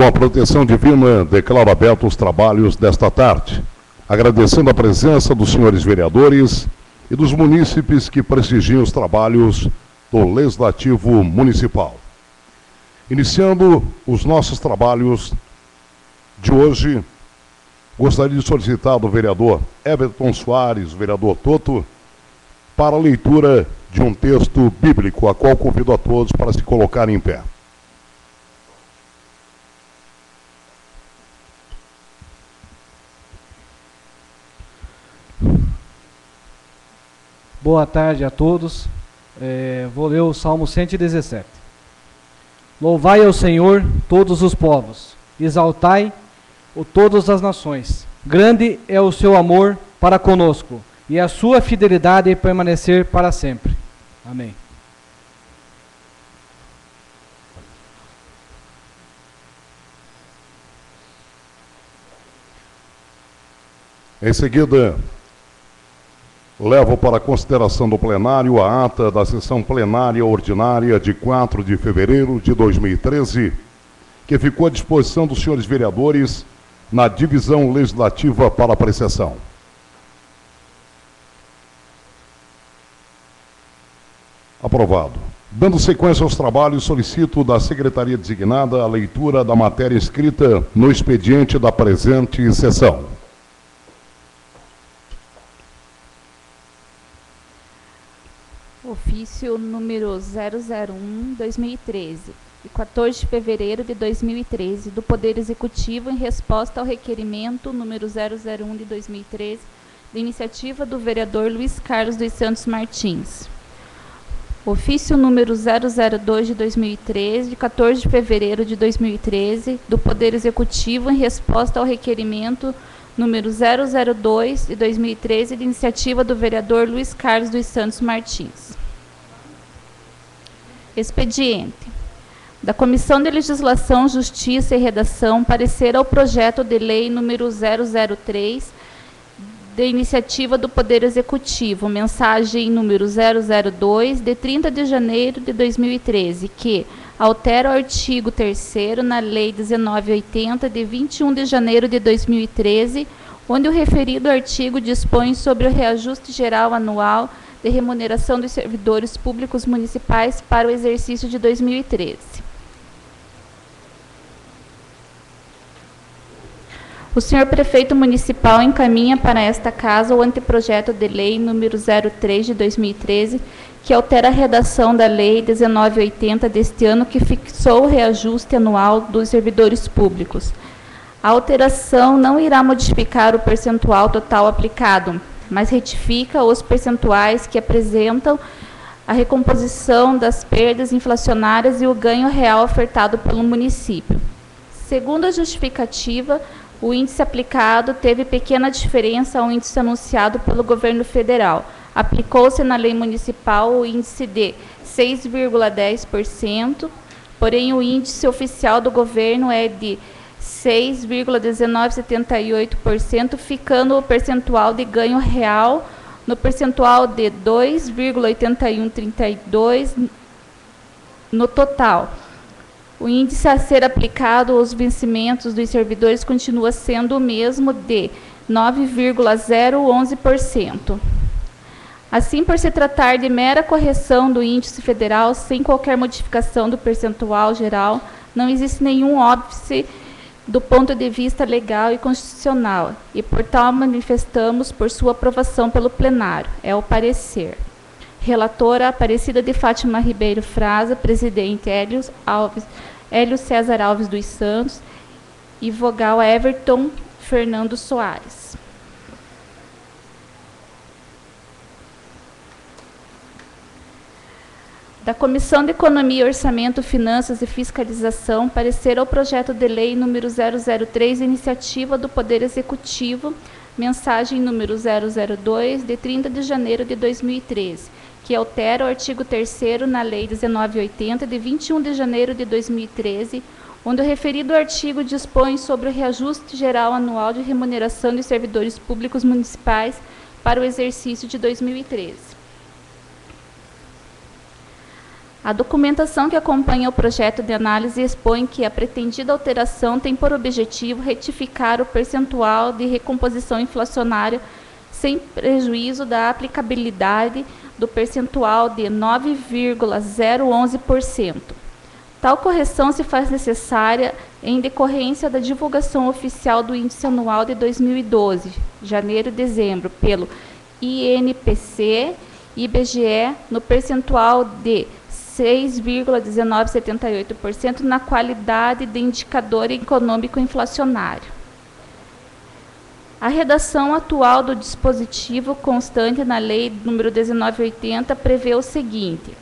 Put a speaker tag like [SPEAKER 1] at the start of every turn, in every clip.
[SPEAKER 1] Com a proteção divina, declaro abertos os trabalhos desta tarde, agradecendo a presença dos senhores vereadores e dos munícipes que prestigiam os trabalhos do Legislativo Municipal. Iniciando os nossos trabalhos de hoje, gostaria de solicitar do vereador Everton Soares, vereador Toto, para a leitura de um texto bíblico, a qual convido a todos para se colocarem em pé.
[SPEAKER 2] Boa tarde a todos. Vou ler o Salmo 117. Louvai ao Senhor todos os povos, exaltai-o todas as nações. Grande é o seu amor para conosco, e a sua fidelidade permanecer para sempre. Amém.
[SPEAKER 1] Em seguida, levo para a consideração do plenário a ata da sessão plenária ordinária de 4 de fevereiro de 2013, que ficou à disposição dos senhores vereadores na divisão legislativa para apreciação. Aprovado. Dando sequência aos trabalhos, solicito da secretaria designada a leitura da matéria escrita no expediente da presente sessão.
[SPEAKER 3] Ofício número 001/2013, de 14 de fevereiro de 2013, do Poder Executivo em resposta ao requerimento número 001 de 2013, de iniciativa do vereador Luiz Carlos dos Santos Martins. Ofício número 002 de 2013, de 14 de fevereiro de 2013, do Poder Executivo em resposta ao requerimento número 002 de 2013, de iniciativa do vereador Luiz Carlos dos Santos Martins. Expediente. Da Comissão de Legislação, Justiça e Redação, parecer ao projeto de lei número 003, de iniciativa do Poder Executivo, mensagem número 002, de 30 de janeiro de 2013, que altera o artigo 3º na Lei 1980, de 21 de janeiro de 2013, onde o referido artigo dispõe sobre o reajuste geral anual de remuneração dos servidores públicos municipais para o exercício de 2013. O senhor prefeito municipal encaminha para esta casa o anteprojeto de lei número 03 de 2013, que altera a redação da Lei 1980 deste ano, que fixou o reajuste anual dos servidores públicos. A alteração não irá modificar o percentual total aplicado, mas retifica os percentuais que apresentam a recomposição das perdas inflacionárias e o ganho real ofertado pelo município. Segundo a justificativa, o índice aplicado teve pequena diferença ao índice anunciado pelo governo federal. Aplicou-se na lei municipal o índice de 6,10%, porém o índice oficial do governo é de 6,1978%, ficando o percentual de ganho real no percentual de 2,8132% no total. O índice a ser aplicado aos vencimentos dos servidores continua sendo o mesmo, de 9,011%. Assim, por se tratar de mera correção do índice federal, sem qualquer modificação do percentual geral, não existe nenhum óbice do ponto de vista legal e constitucional, e por tal manifestamos por sua aprovação pelo plenário. É o parecer. Relatora Aparecida de Fátima Ribeiro Fraza, presidente Hélio César Alves dos Santos, e vogal Everton Fernando Soares. Da Comissão de Economia, Orçamento, Finanças e Fiscalização, parecer ao projeto de lei número 003, iniciativa do Poder Executivo, mensagem número 002, de 30 de janeiro de 2013, que altera o artigo 3º na Lei 1980, de 21 de janeiro de 2013, onde o referido artigo dispõe sobre o reajuste geral anual de remuneração dos servidores públicos municipais para o exercício de 2013. A documentação que acompanha o projeto de análise expõe que a pretendida alteração tem por objetivo retificar o percentual de recomposição inflacionária sem prejuízo da aplicabilidade do percentual de 9,011%. Tal correção se faz necessária em decorrência da divulgação oficial do Índice Anual de 2012, janeiro e dezembro, pelo INPC e IBGE, no percentual de 6,1978% na qualidade de indicador econômico inflacionário. A redação atual do dispositivo constante na Lei nº 1980 prevê o seguinte: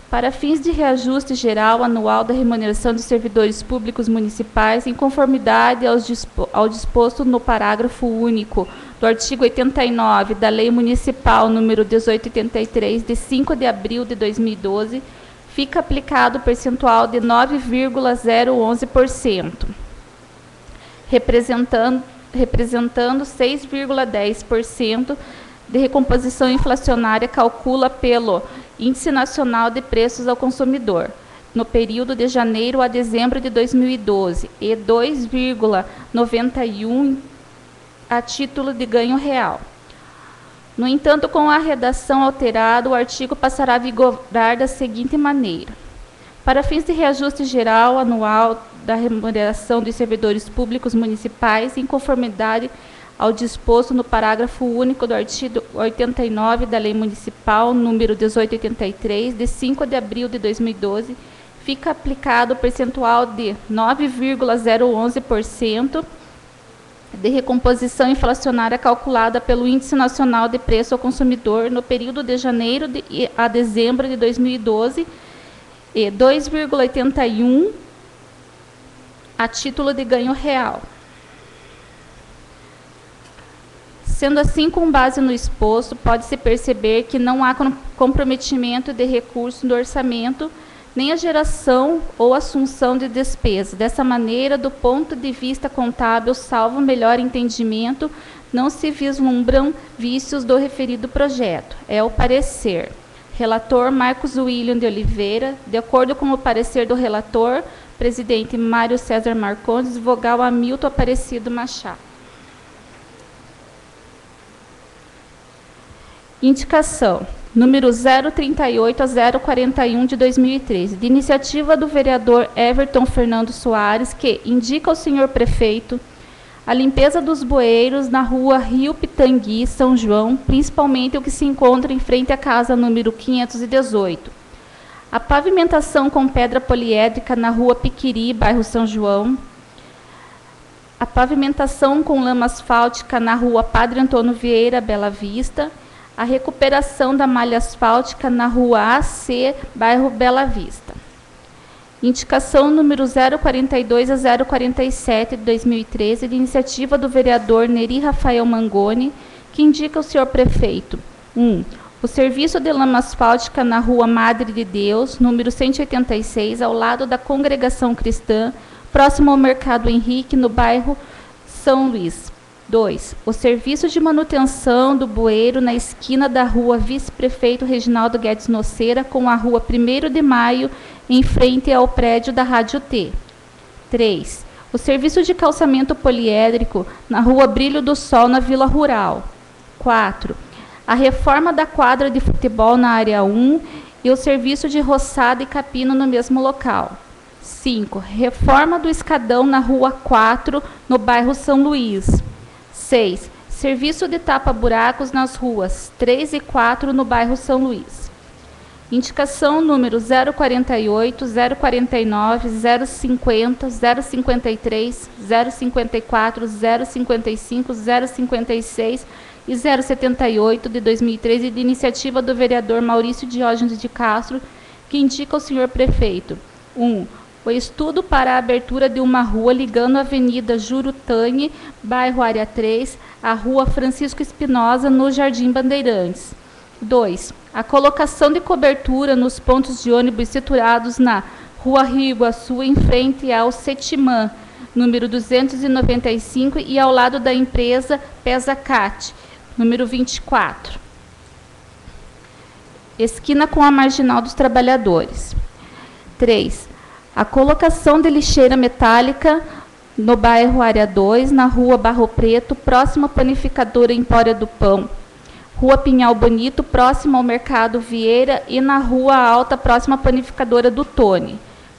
[SPEAKER 3] para fins de reajuste geral anual da remuneração de servidores públicos municipais, em conformidade ao disposto no parágrafo único do artigo 89 da Lei Municipal número 1883, de 5 de abril de 2012, fica aplicado o percentual de 9,011%, representando 6,10% de recomposição inflacionária calcula pelo Índice Nacional de Preços ao Consumidor, no período de janeiro a dezembro de 2012, e 2,91% a título de ganho real. No entanto, com a redação alterada, o artigo passará a vigorar da seguinte maneira: para fins de reajuste geral anual da remuneração dos servidores públicos municipais, em conformidade ao disposto no parágrafo único do artigo 89 da Lei Municipal número 1883, de 5 de abril de 2012, fica aplicado o percentual de 9,011% de recomposição inflacionária calculada pelo Índice Nacional de Preço ao Consumidor no período de janeiro a dezembro de 2012 e 2,81% a título de ganho real. Sendo assim, com base no exposto, pode-se perceber que não há comprometimento de recurso no orçamento, nem a geração ou assunção de despesa. Dessa maneira, do ponto de vista contábil, salvo melhor entendimento, não se vislumbram vícios do referido projeto. É o parecer. Relator Marcos William de Oliveira, de acordo com o parecer do relator, presidente Mário César Marcondes, vogal Hamilton Aparecido Machado. Indicação número 038 a 041 de 2013, de iniciativa do vereador Everton Fernando Soares, que indica ao senhor prefeito a limpeza dos bueiros na rua Rio Pitangui, São João, principalmente o que se encontra em frente à casa número 518. A pavimentação com pedra poliédrica na rua Piquiri, bairro São João. A pavimentação com lama asfáltica na rua Padre Antônio Vieira, Bela Vista. A recuperação da malha asfáltica na rua AC, bairro Bela Vista. Indicação número 042 a 047 de 2013, de iniciativa do vereador Neri Rafael Mangoni, que indica ao senhor prefeito: 1. O serviço de lama asfáltica na rua Madre de Deus, número 186, ao lado da Congregação Cristã, próximo ao Mercado Henrique, no bairro São Luís. 2. O serviço de manutenção do bueiro na esquina da rua Vice-Prefeito Reginaldo Guedes Noceira com a rua 1º de Maio, em frente ao prédio da Rádio T. 3. O serviço de calçamento poliédrico na rua Brilho do Sol, na Vila Rural. 4. A reforma da quadra de futebol na área 1 e o serviço de roçada e capino no mesmo local. 5. Reforma do escadão na rua 4, no bairro São Luís. 6. Serviço de tapa-buracos nas ruas 3 e 4, no bairro São Luís. Indicação número 048, 049, 050, 053, 054, 055, 056 e 078 de 2013, de iniciativa do vereador Maurício Diógenes de Castro, que indica ao senhor prefeito: 1. O estudo para a abertura de uma rua ligando a Avenida Jurutani, bairro Área 3, à Rua Francisco Espinosa, no Jardim Bandeirantes. 2. A colocação de cobertura nos pontos de ônibus situados na Rua Rio Iguaçu, em frente ao Setimã, número 295, e ao lado da empresa Pesacat, número 24. esquina com a Marginal dos Trabalhadores. 3. A colocação de lixeira metálica no bairro Área 2, na rua Barro Preto, próximo à panificadora Empório do Pão. Rua Pinhal Bonito, próximo ao Mercado Vieira, e na Rua Alta, próxima à panificadora do Tony.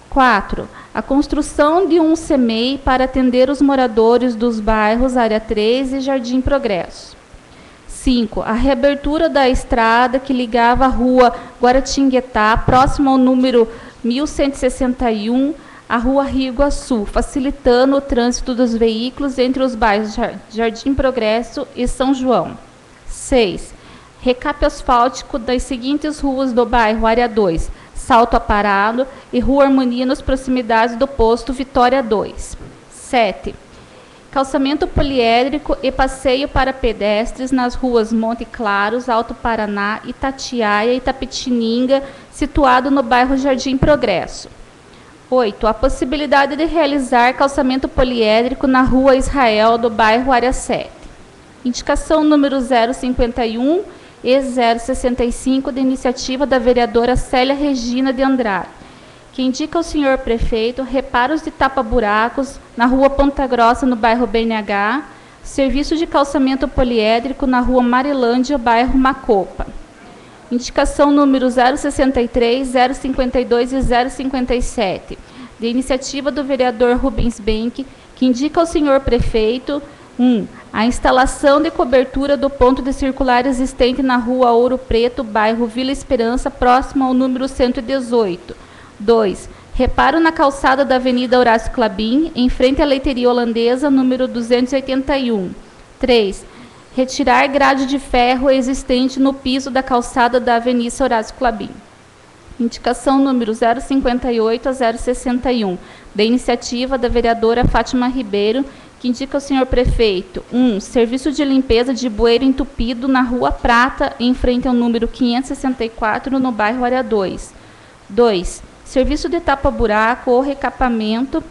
[SPEAKER 3] 4. A construção de um CEMEI para atender os moradores dos bairros Área 3 e Jardim Progresso. 5. A reabertura da estrada que ligava a Rua Guaratinguetá, próximo ao número 1161, a Rua Rio Iguaçu, facilitando o trânsito dos veículos entre os bairros Jardim Progresso e São João. 6. Recap asfáltico das seguintes ruas do bairro Área 2, Salto Aparado e Rua Harmonia, nas proximidades do posto Vitória 2. 7. Calçamento poliédrico e passeio para pedestres nas ruas Monte Claros, Alto Paraná, Itatiaia e Itapetininga, situado no bairro Jardim Progresso. 8. A possibilidade de realizar calçamento poliédrico na Rua Israel, do bairro Área 7. Indicação número 051 e 065, de iniciativa da vereadora Célia Regina de Andrade, que indica ao senhor prefeito reparos de tapa-buracos na Rua Ponta Grossa, no bairro BNH, serviço de calçamento poliédrico na Rua Marilândia, bairro Macopa. Indicação número 063, 052 e 057, de iniciativa do vereador Rubens Benck, que indica ao senhor prefeito 1. A instalação de cobertura do ponto de circular existente na Rua Ouro Preto, bairro Vila Esperança, próximo ao número 118. 2. Reparo na calçada da Avenida Horácio Clabin, em frente à leiteria holandesa, número 281. 3. Retirar grade de ferro existente no piso da calçada da Avenida Horácio Clabin. Indicação número 058 a 061, da iniciativa da vereadora Fátima Ribeiro, que indica ao senhor prefeito 1. Serviço de limpeza de bueiro entupido na Rua Prata, em frente ao número 564, no bairro Área 2. 2. Serviço de tapa-buraco ou recapamento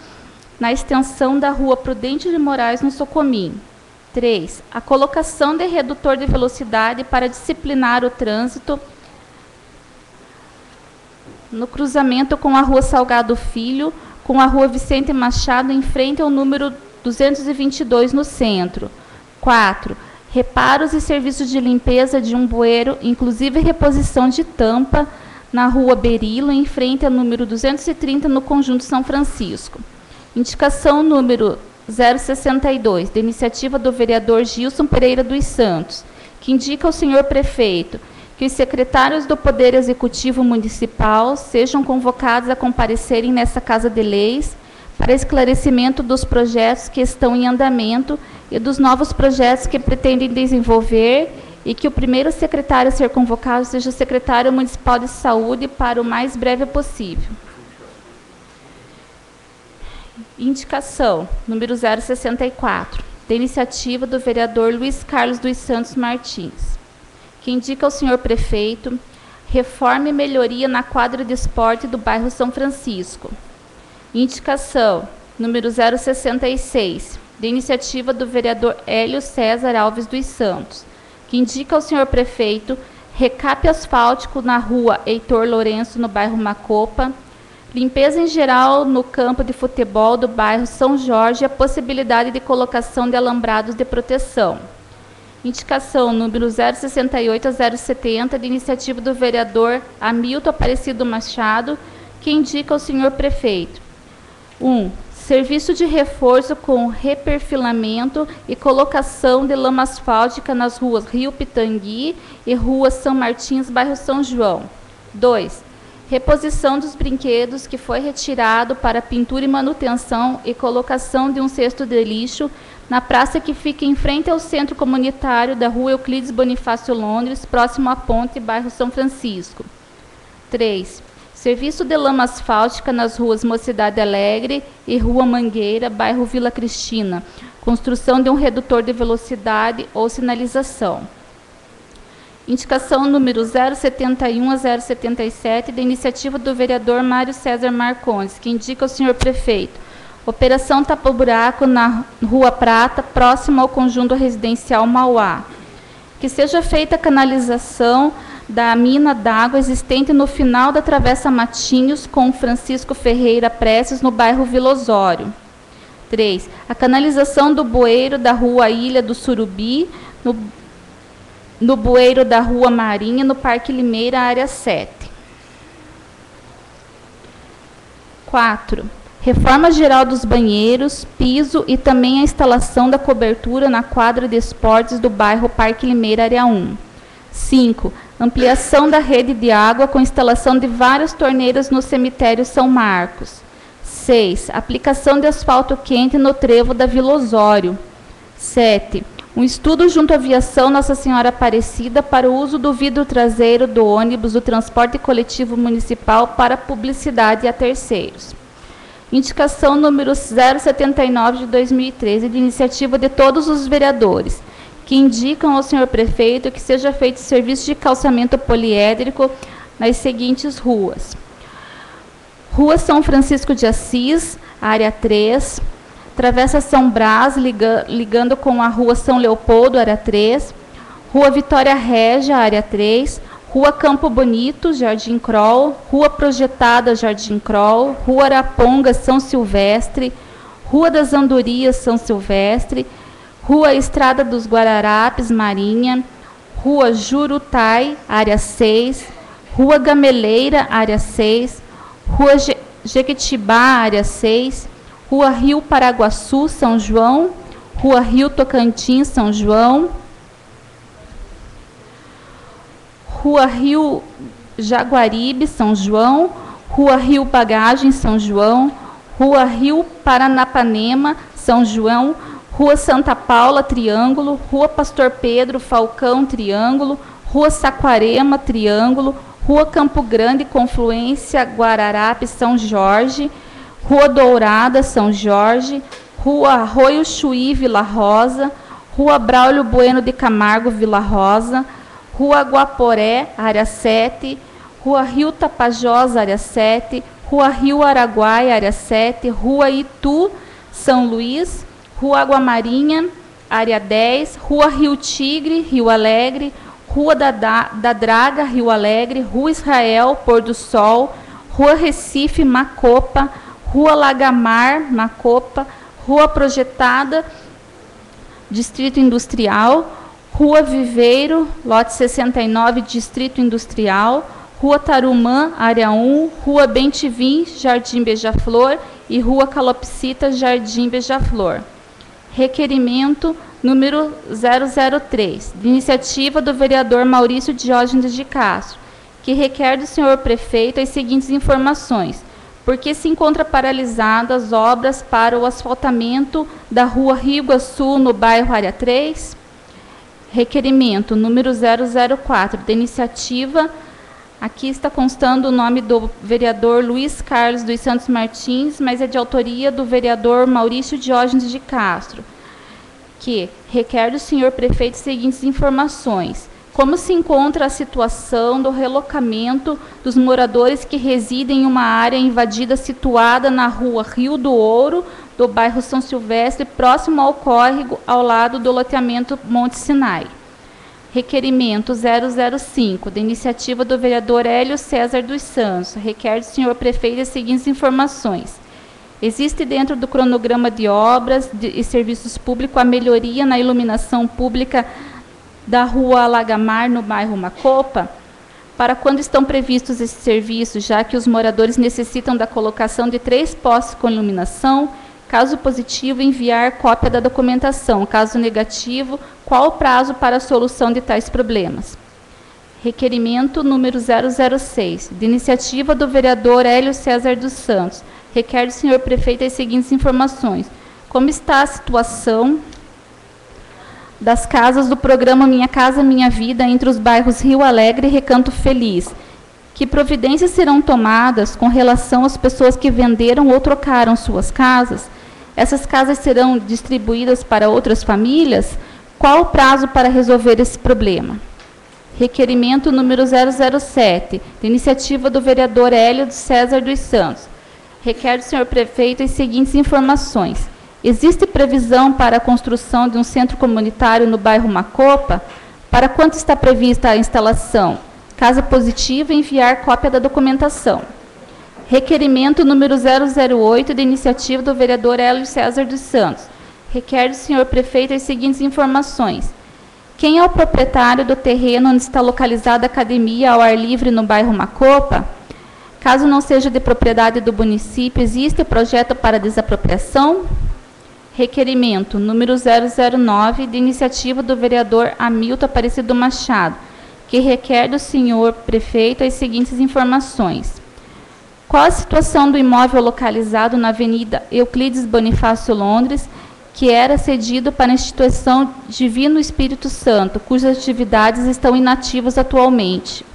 [SPEAKER 3] na extensão da Rua Prudente de Moraes, no Socomim. 3. A colocação de redutor de velocidade para disciplinar o trânsito no cruzamento com a Rua Salgado Filho, com a Rua Vicente Machado, em frente ao número 222, no centro. 4. Reparos e serviços de limpeza de um bueiro, inclusive reposição de tampa, na Rua Berilo, em frente ao número 230, no Conjunto São Francisco. Indicação número 062, de iniciativa do vereador Gilson Pereira dos Santos, que indica ao senhor prefeito que os secretários do Poder Executivo Municipal sejam convocados a comparecerem nessa Casa de Leis para esclarecimento dos projetos que estão em andamento e dos novos projetos que pretendem desenvolver, e que o primeiro secretário a ser convocado seja o secretário municipal de saúde para o mais breve possível. Indicação número 064, da iniciativa do vereador Luiz Carlos dos Santos Martins, que indica ao senhor prefeito reforma e melhoria na quadra de esporte do bairro São Francisco. Indicação número 066, de iniciativa do vereador Hélio César Alves dos Santos, que indica ao senhor prefeito recap asfáltico na Rua Heitor Lourenço, no bairro Macopa, limpeza em geral no campo de futebol do bairro São Jorge e a possibilidade de colocação de alambrados de proteção. Indicação número 068 a 070, de iniciativa do vereador Hamilton Aparecido Machado, que indica ao senhor prefeito 1. Serviço de reforço com reperfilamento e colocação de lama asfáltica nas ruas Rio Pitangui e Rua São Martins, bairro São João. 2. Reposição dos brinquedos que foi retirado para pintura e manutenção e colocação de um cesto de lixo na praça que fica em frente ao centro comunitário da Rua Euclides Bonifácio Londres, próximo à ponte, bairro São Francisco. 3. Serviço de lama asfáltica nas ruas Mocidade Alegre e Rua Mangueira, bairro Vila Cristina. Construção de um redutor de velocidade ou sinalização. Indicação número 071 a 077, da iniciativa do vereador Mário César Marcondes, que indica ao senhor prefeito operação tapa-buraco na Rua Prata, próximo ao conjunto residencial Mauá. Que seja feita a canalização da mina d'água existente no final da Travessa Matinhos com Francisco Ferreira Prestes, no bairro Vila Osório. 3. A canalização do bueiro da Rua Ilha do Surubi, no bueiro da Rua Marinha, no Parque Limeira, área 7. 4. Reforma geral dos banheiros, piso e também a instalação da cobertura na quadra de esportes do bairro Parque Limeira, área 1. 5. Ampliação da rede de água com instalação de várias torneiras no cemitério São Marcos. 6. Aplicação de asfalto quente no trevo da Vila Osório. 7. Um estudo junto à Aviação Nossa Senhora Aparecida para o uso do vidro traseiro do ônibus do transporte coletivo municipal para publicidade a terceiros. Indicação número 079 de 2013, de iniciativa de todos os vereadores, que indicam ao senhor prefeito que seja feito serviço de calçamento poliédrico nas seguintes ruas. Rua São Francisco de Assis, área 3, Travessa São Brás, ligando com a Rua São Leopoldo, área 3, Rua Vitória Régia, área 3, Rua Campo Bonito, Jardim Kroll, Rua Projetada, Jardim Kroll, Rua Araponga, São Silvestre, Rua das Andorinhas, São Silvestre, Rua Estrada dos Guararapes, Marinha, Rua Jurutai, área 6, Rua Gameleira, área 6, Rua Jequitibá, área 6, Rua Rio Paraguaçu, São João, Rua Rio Tocantins, São João, Rua Rio Jaguaribe, São João, Rua Rio Bagagem, São João, Rua Rio Paranapanema, São João, Rua Santa Paula, Triângulo, Rua Pastor Pedro, Falcão, Triângulo, Rua Saquarema, Triângulo, Rua Campo Grande, Confluência, Guararapes, São Jorge, Rua Dourada, São Jorge, Rua Arroio Chuí, Vila Rosa, Rua Braulio Bueno de Camargo, Vila Rosa, Rua Guaporé, área 7, Rua Rio Tapajós, área 7, Rua Rio Araguaia, área 7, Rua Itu, São Luís, Rua Água Marinha, área 10, Rua Rio Tigre, Rio Alegre, Rua da Draga, Rio Alegre, Rua Israel, Pôr do Sol, Rua Recife, Macopa, Rua Lagamar, Macopa, Rua Projetada, Distrito Industrial, Rua Viveiro, lote 69, Distrito Industrial, Rua Tarumã, área 1, Rua Bentivim, Jardim Beija-Flor e Rua Calopsita, Jardim Beija-Flor. Requerimento número 003, de iniciativa do vereador Maurício Diógenes de Castro, que requer do senhor prefeito as seguintes informações: porque se encontra paralisadas as obras para o asfaltamento da Rua Rio Iguaçu, no bairro Área 3? Requerimento número 004, de iniciativa, aqui está constando o nome do vereador Luiz Carlos dos Santos Martins, mas é de autoria do vereador Maurício Diógenes de Castro, que requer do senhor prefeito as seguintes informações: como se encontra a situação do relocamento dos moradores que residem em uma área invadida situada na Rua Rio do Ouro, do bairro São Silvestre, próximo ao córrego, ao lado do loteamento Monte Sinai. Requerimento 005, de iniciativa do vereador Hélio César dos Santos, requer do senhor prefeito as seguintes informações: existe dentro do cronograma de obras e serviços públicos a melhoria na iluminação pública da Rua Lagamar, no bairro Macopa? Para quando estão previstos esses serviços, já que os moradores necessitam da colocação de 3 postes com iluminação? Caso positivo, enviar cópia da documentação. Caso negativo, qual o prazo para a solução de tais problemas? Requerimento número 006, de iniciativa do vereador Hélio César dos Santos, requer do senhor prefeito as seguintes informações: como está a situação das casas do programa Minha Casa Minha Vida entre os bairros Rio Alegre e Recanto Feliz? Que providências serão tomadas com relação às pessoas que venderam ou trocaram suas casas? Essas casas serão distribuídas para outras famílias? Qual o prazo para resolver esse problema? Requerimento número 007, de iniciativa do vereador Hélio César dos Santos, requer do senhor prefeito as seguintes informações: existe previsão para a construção de um centro comunitário no bairro Macopa? Para quanto está prevista a instalação? Caso positivo, enviar cópia da documentação. Requerimento número 008, de iniciativa do vereador Hélio César dos Santos. Requer do senhor prefeito as seguintes informações. Quem é o proprietário do terreno onde está localizada a academia ao ar livre no bairro Macopa? Caso não seja de propriedade do município, existe projeto para desapropriação? Requerimento número 009, de iniciativa do vereador Hamilton Aparecido Machado, que requer do senhor prefeito as seguintes informações. Qual a situação do imóvel localizado na Avenida Euclides Bonifácio Londres, que era cedido para a instituição Divino Espírito Santo, cujas atividades estão inativas atualmente?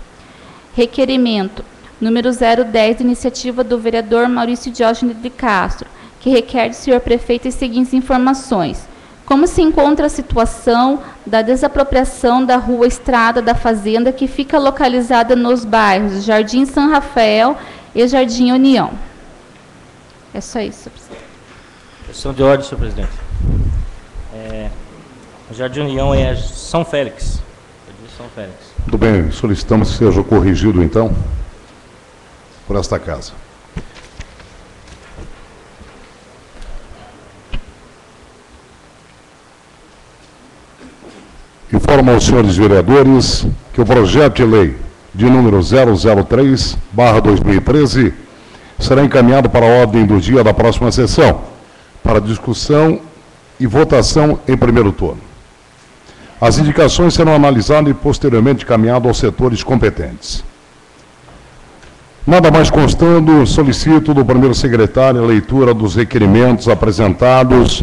[SPEAKER 3] Requerimento número 010, de iniciativa do vereador Maurício Diógenes de Castro, que requer do senhor prefeito as seguintes informações. Como se encontra a situação da desapropriação da rua Estrada da Fazenda, que fica localizada nos bairros Jardim São Rafael e Jardim União? É só isso, senhor presidente.
[SPEAKER 4] Questão de ordem, senhor presidente. O Jardim União é São Félix. São Félix.
[SPEAKER 1] Tudo bem, solicitamos que seja corrigido, então, por esta casa. Informo aos senhores vereadores que o projeto de lei de número 003/2013 será encaminhado para a ordem do dia da próxima sessão, para discussão e votação em primeiro turno. As indicações serão analisadas e posteriormente encaminhadas aos setores competentes. Nada mais constando, solicito do primeiro secretário a leitura dos requerimentos apresentados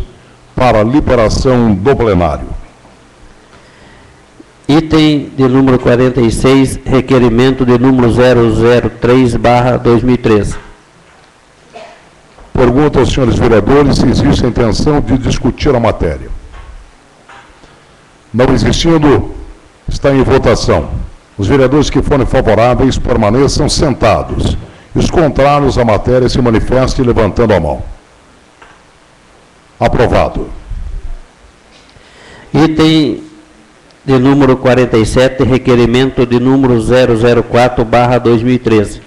[SPEAKER 1] para a liberação do plenário.
[SPEAKER 5] Item de número 46, requerimento de número 003/2013.
[SPEAKER 1] Pergunto aos senhores vereadores se existe a intenção de discutir a matéria. Não existindo, está em votação. Os vereadores que forem favoráveis permaneçam sentados. E os contrários à matéria se manifestem levantando a mão. Aprovado.
[SPEAKER 5] Item de número 47, requerimento de número 004/2013.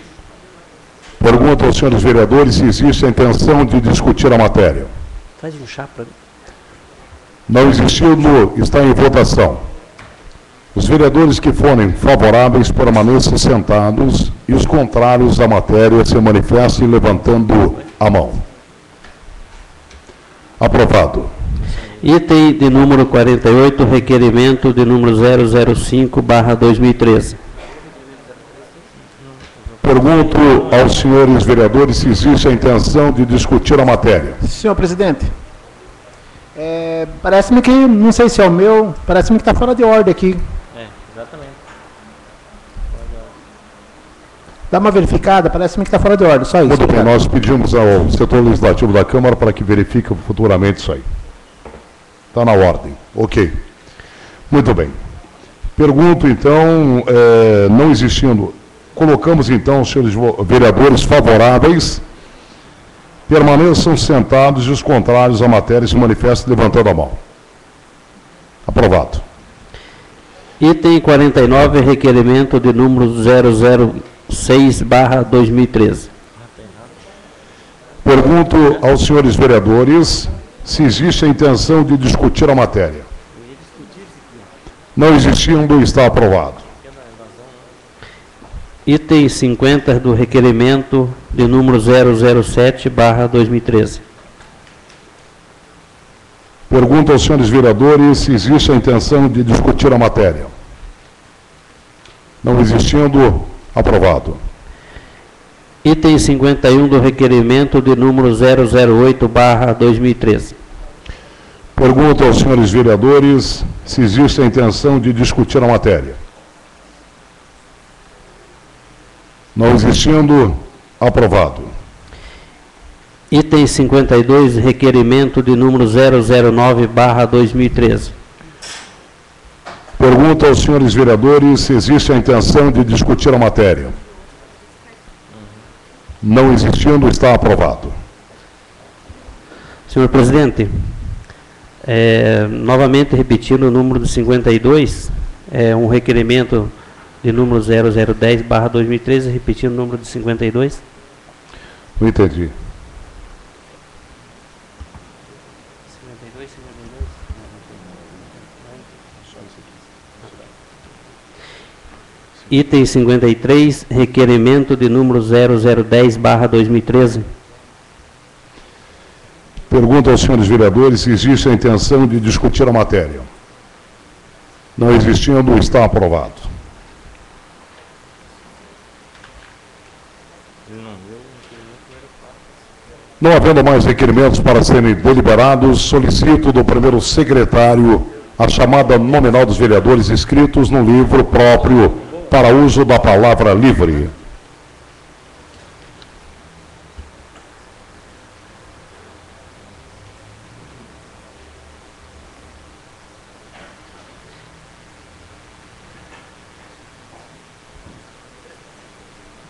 [SPEAKER 1] Pergunto aos senhores vereadores se existe a intenção de discutir a matéria.
[SPEAKER 5] Faz um chá para mim.
[SPEAKER 1] Não existindo, está em votação. Os vereadores que forem favoráveis permaneçam sentados e os contrários à matéria se manifestem levantando a mão. Aprovado.
[SPEAKER 5] Item de número 48, requerimento de número 005/2013.
[SPEAKER 1] Pergunto aos senhores vereadores se existe a intenção de discutir a matéria.
[SPEAKER 6] Senhor presidente, parece-me que, não sei se é o meu, parece-me que está fora de ordem aqui.
[SPEAKER 4] Exatamente.
[SPEAKER 6] Dá uma verificada, parece-me que está fora de ordem, só isso.
[SPEAKER 1] Muito bem, nós pedimos ao setor legislativo da Câmara para que verifique futuramente isso aí. Está na ordem. Ok. Muito bem. Pergunto, então, não existindo, colocamos, então, os senhores vereadores favoráveis, permaneçam sentados e os contrários à matéria se manifestem levantando a mão. Aprovado.
[SPEAKER 5] Item 49, requerimento de número 006/2013.
[SPEAKER 1] Pergunto aos senhores vereadores se existe a intenção de discutir a matéria. Não existindo, está aprovado.
[SPEAKER 5] Item 50 do requerimento de número 007/2013.
[SPEAKER 1] Pergunto aos senhores vereadores se existe a intenção de discutir a matéria. Não existindo, aprovado.
[SPEAKER 5] Item 51 do requerimento de número 008/2013.
[SPEAKER 1] Pergunto aos senhores vereadores se existe a intenção de discutir a matéria. Não existindo, aprovado.
[SPEAKER 5] Item 52, requerimento de número 009/2013.
[SPEAKER 1] Pergunto aos senhores vereadores se existe a intenção de discutir a matéria. Não existindo, está aprovado.
[SPEAKER 5] Senhor presidente, novamente repetindo o número de 52, um requerimento de número 0010/2013, repetindo o número de 52.
[SPEAKER 1] Não entendi.
[SPEAKER 5] 52. Item 53, requerimento de número 0010/2013.
[SPEAKER 1] Pergunto aos senhores vereadores se existe a intenção de discutir a matéria. Não existindo, está aprovado. Não havendo mais requerimentos para serem deliberados, solicito do primeiro secretário a chamada nominal dos vereadores inscritos no livro próprio para uso da palavra livre.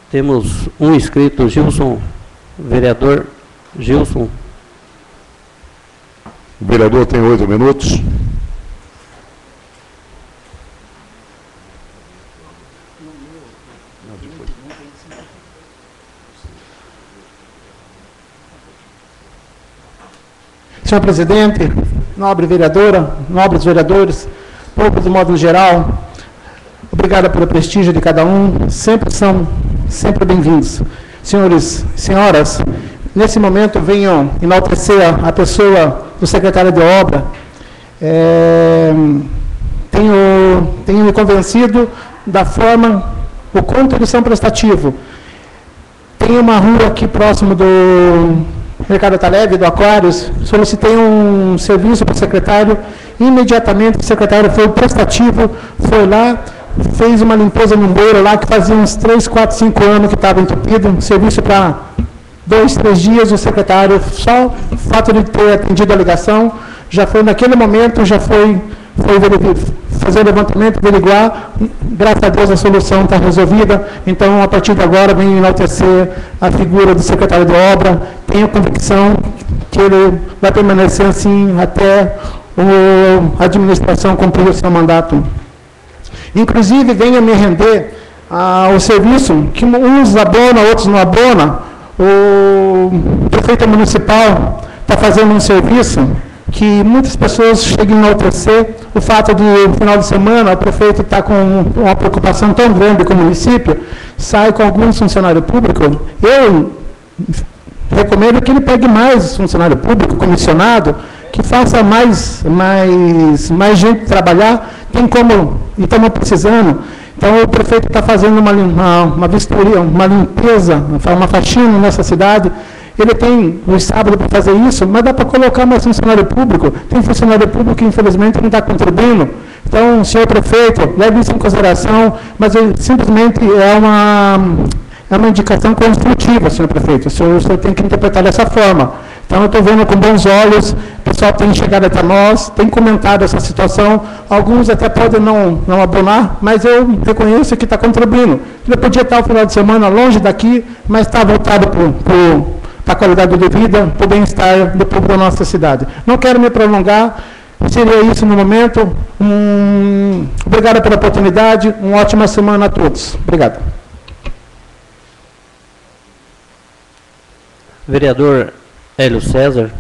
[SPEAKER 5] Temos um inscrito, Gilson, vereador Gilson.
[SPEAKER 1] O vereador tem 8 minutos.
[SPEAKER 6] Senhor presidente, nobre vereadora, nobres vereadores, povo de modo geral, obrigado pelo prestígio de cada um, sempre bem-vindos. Senhores e senhoras, nesse momento venho enaltecer a pessoa do secretário de obra. Tenho me convencido da forma, o quanto eles são prestativos. Tem uma rua aqui próximo do Mercado Taleve, do Aquários, solicitei um serviço para o secretário, imediatamente o secretário foi prestativo, foi lá, fez uma limpeza no beiro lá, que fazia uns 3, 4, 5 anos que estava entupido, um serviço para 2, 3 dias, o secretário, só o fato de ter atendido a ligação, já foi naquele momento, já foi fazer o levantamento, averiguar, graças a Deus a solução está resolvida, então a partir de agora venho enaltecer a figura do secretário de obra, tenho convicção que ele vai permanecer assim até a administração cumprir o seu mandato. Inclusive venho me render ao serviço que uns abonam, outros não abonam. O prefeito municipal está fazendo um serviço que muitas pessoas chegam a enaltecer o fato de, no final de semana, o prefeito está com uma preocupação tão grande com o município, sai com alguns funcionários públicos. Eu recomendo que ele pegue mais funcionário público, comissionado, que faça mais gente trabalhar, tem como, e estamos precisando. Então, o prefeito está fazendo uma vistoria, uma limpeza, uma faxina nessa cidade. Ele tem o sábado para fazer isso, mas dá para colocar mais funcionário público. Tem funcionário público que, infelizmente, não está contribuindo. Então, senhor prefeito, leve isso em consideração, mas simplesmente é uma indicação construtiva, senhor prefeito. O senhor tem que interpretar dessa forma. Então, eu estou vendo com bons olhos, o pessoal tem chegado até nós, tem comentado essa situação, alguns até podem não abonar, mas eu reconheço que está contribuindo. Ele podia estar o final de semana longe daqui, mas está voltado para a qualidade de vida, para o bem-estar do povo da nossa cidade. Não quero me prolongar, seria isso no momento. Obrigado pela oportunidade, uma ótima semana a todos. Obrigado.
[SPEAKER 5] Vereador Hélio César.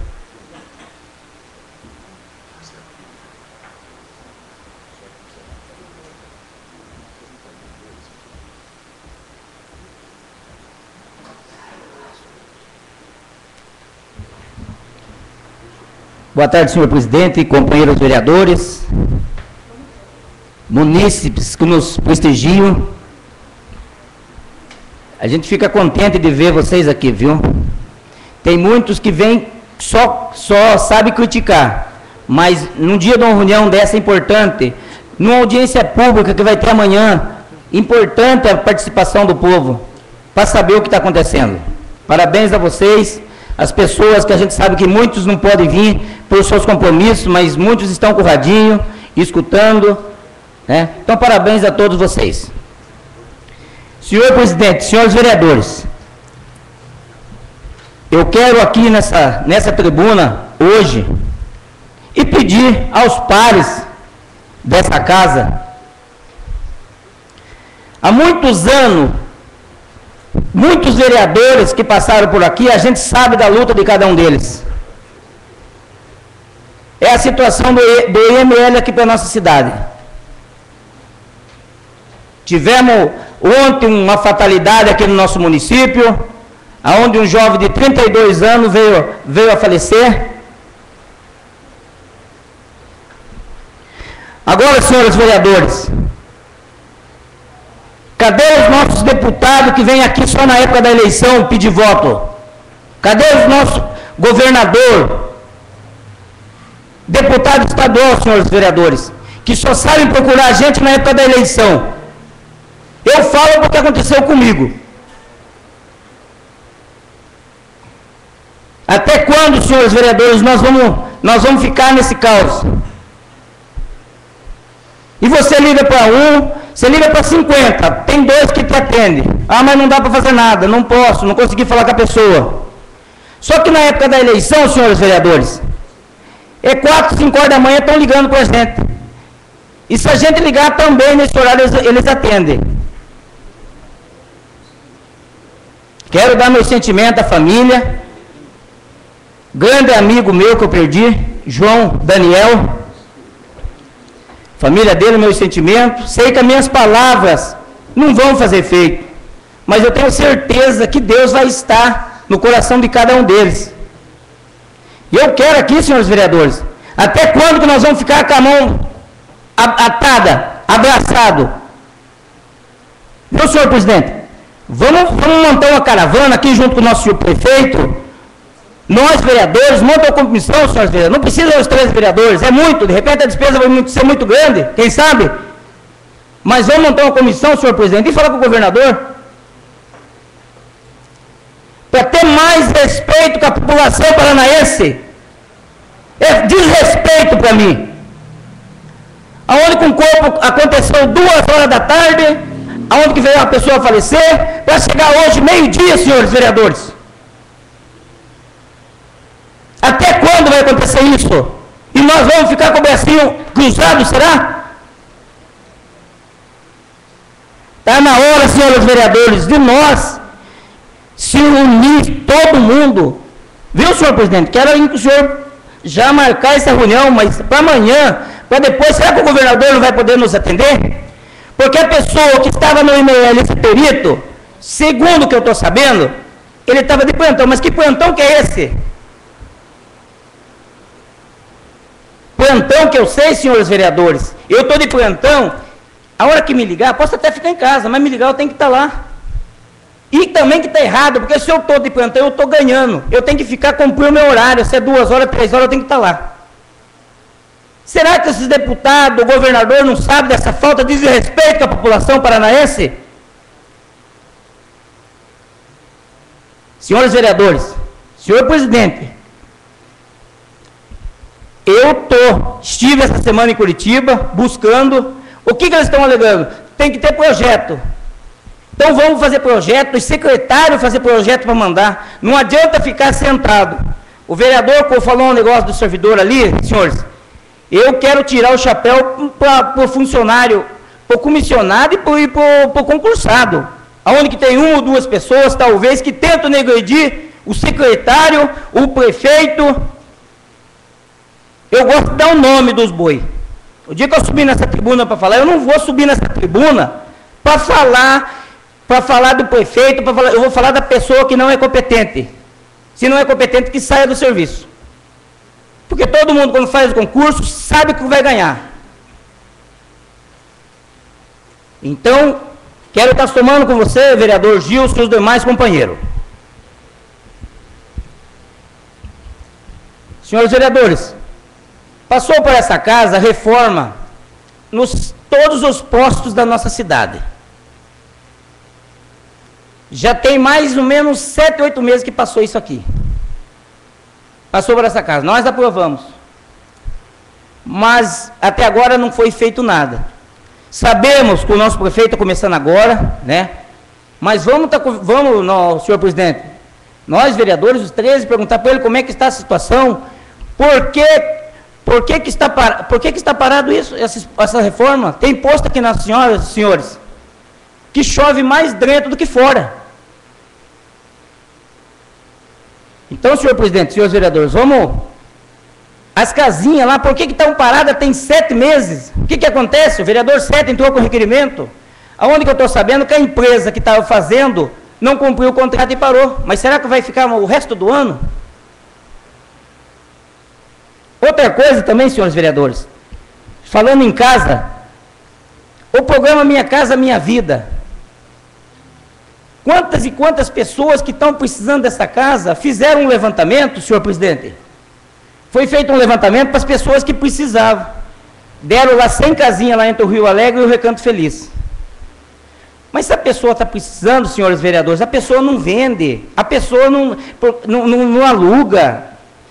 [SPEAKER 7] Boa tarde, senhor presidente, companheiros vereadores, munícipes que nos prestigiam. A gente fica contente de ver vocês aqui, viu? Tem muitos que vêm só sabe criticar, mas num dia de uma reunião dessa importante, numa audiência pública que vai ter amanhã, importante a participação do povo, para saber o que está acontecendo. Parabéns a vocês, as pessoas que a gente sabe que muitos não podem vir por seus compromissos, mas muitos estão com o radinho, escutando, né? Então, parabéns a todos vocês. Senhor presidente, senhores vereadores, eu quero aqui nessa tribuna, hoje, e pedir aos pares dessa casa, Há muitos anos, muitos vereadores que passaram por aqui, a gente sabe da luta de cada um deles. É a situação do IML aqui para a nossa cidade. Tivemos ontem uma fatalidade aqui no nosso município, onde um jovem de 32 anos veio a falecer. Agora, senhores vereadores, cadê os nossos deputados que vêm aqui só na época da eleição pedir voto? Cadê os nossos governador, deputado estadual, senhores vereadores, que só sabem procurar a gente na época da eleição? Eu falo porque aconteceu comigo. Até quando, senhores vereadores, nós vamos ficar nesse caos? E você liga para um, você liga para 50, tem 2 que te atendem. Ah, mas não dá para fazer nada, não posso, não consegui falar com a pessoa. Só que na época da eleição, senhores vereadores, 4, 5 horas da manhã estão ligando para a gente. E se a gente ligar também nesse horário, eles atendem. Quero dar meu sentimento à família, grande amigo meu que eu perdi, João Daniel, família dele, meus sentimentos. Sei que as minhas palavras não vão fazer efeito, mas eu tenho certeza que Deus vai estar no coração de cada um deles. E eu quero aqui, senhores vereadores, até quando que nós vamos ficar com a mão atada, abraçado? Viu, senhor presidente? Vamos montar uma caravana aqui junto com o nosso senhor prefeito. Nós, vereadores, montamos uma comissão, senhores vereadores. Não precisa os 3 vereadores, é muito. De repente a despesa vai ser muito grande, quem sabe? Mas vamos montar uma comissão, senhor presidente, e falar com o governador. Para ter mais respeito com a população paranaense. É desrespeito para mim. Aonde com o corpo aconteceu 2 horas da tarde, aonde que veio uma pessoa a falecer, para chegar hoje meio-dia, senhores vereadores. Até quando vai acontecer isso? E nós vamos ficar com o bracinho cruzado, será? Está na hora, senhores vereadores, de nós se unir, todo mundo. Viu, senhor presidente? Quero que o senhor já marcar essa reunião, mas para amanhã, para depois, será que o governador não vai poder nos atender? Porque a pessoa que estava no IML, esse perito, segundo o que eu estou sabendo, ele estava de plantão. Mas que plantão que é esse? Plantão que eu sei, senhores vereadores, eu estou de plantão, a hora que me ligar, posso até ficar em casa, mas me ligar eu tenho que estar lá. E também que está errado, porque se eu estou de plantão, eu estou ganhando. Eu tenho que ficar cumprindo o meu horário, se é 2 horas, 3 horas, eu tenho que estar lá. Será que esses deputados, o governador, não sabe dessa falta de desrespeito com a população paranaense? Senhores vereadores, senhor presidente, estive essa semana em Curitiba, buscando, o que eles estão alegando? Tem que ter projeto. Então vamos fazer projeto, os secretários fazer projeto para mandar. Não adianta ficar sentado. O vereador falou um negócio do servidor ali, senhores, eu quero tirar o chapéu para o funcionário, para o comissionado e para o concursado. Onde que tem 1 ou 2 pessoas, talvez, que tentam negredir o secretário, o prefeito. Eu gosto de dar o nome dos boi. O dia que eu subir nessa tribuna para falar, eu não vou subir nessa tribuna para falar do prefeito, eu vou falar da pessoa que não é competente. Se não é competente, que saia do serviço. Porque todo mundo, quando faz o concurso, sabe que vai ganhar. Então, quero estar somando com você, vereador Gilson, e os demais companheiros. Senhores vereadores, passou por essa casa a reforma nos todos os postos da nossa cidade. Já tem mais ou menos 7, 8 meses que passou isso aqui. Passou por essa casa, nós aprovamos. Mas até agora não foi feito nada. Sabemos que o nosso prefeito está começando agora, né? Mas vamos, senhor presidente, nós vereadores, os 13, perguntar para ele como é que está a situação, por que está parado isso, essa reforma? Tem posto aqui nas senhoras, senhores, que chove mais dentro do que fora. Então, senhor presidente, senhores vereadores, vamos... As casinhas lá, por que estão paradas tem 7 meses? O que acontece? O vereador 7 entrou com requerimento. Aonde que eu estou sabendo que a empresa que estava fazendo não cumpriu o contrato e parou. Mas será que vai ficar o resto do ano? Outra coisa também, senhores vereadores, falando em casa, o programa Minha Casa Minha Vida. Quantas e quantas pessoas que estão precisando dessa casa fizeram um levantamento, senhor presidente? Foi feito um levantamento para as pessoas que precisavam. Deram lá 100 casinhas lá entre o Rio Alegre e o Recanto Feliz. Mas se a pessoa está precisando, senhores vereadores, a pessoa não vende, a pessoa não aluga,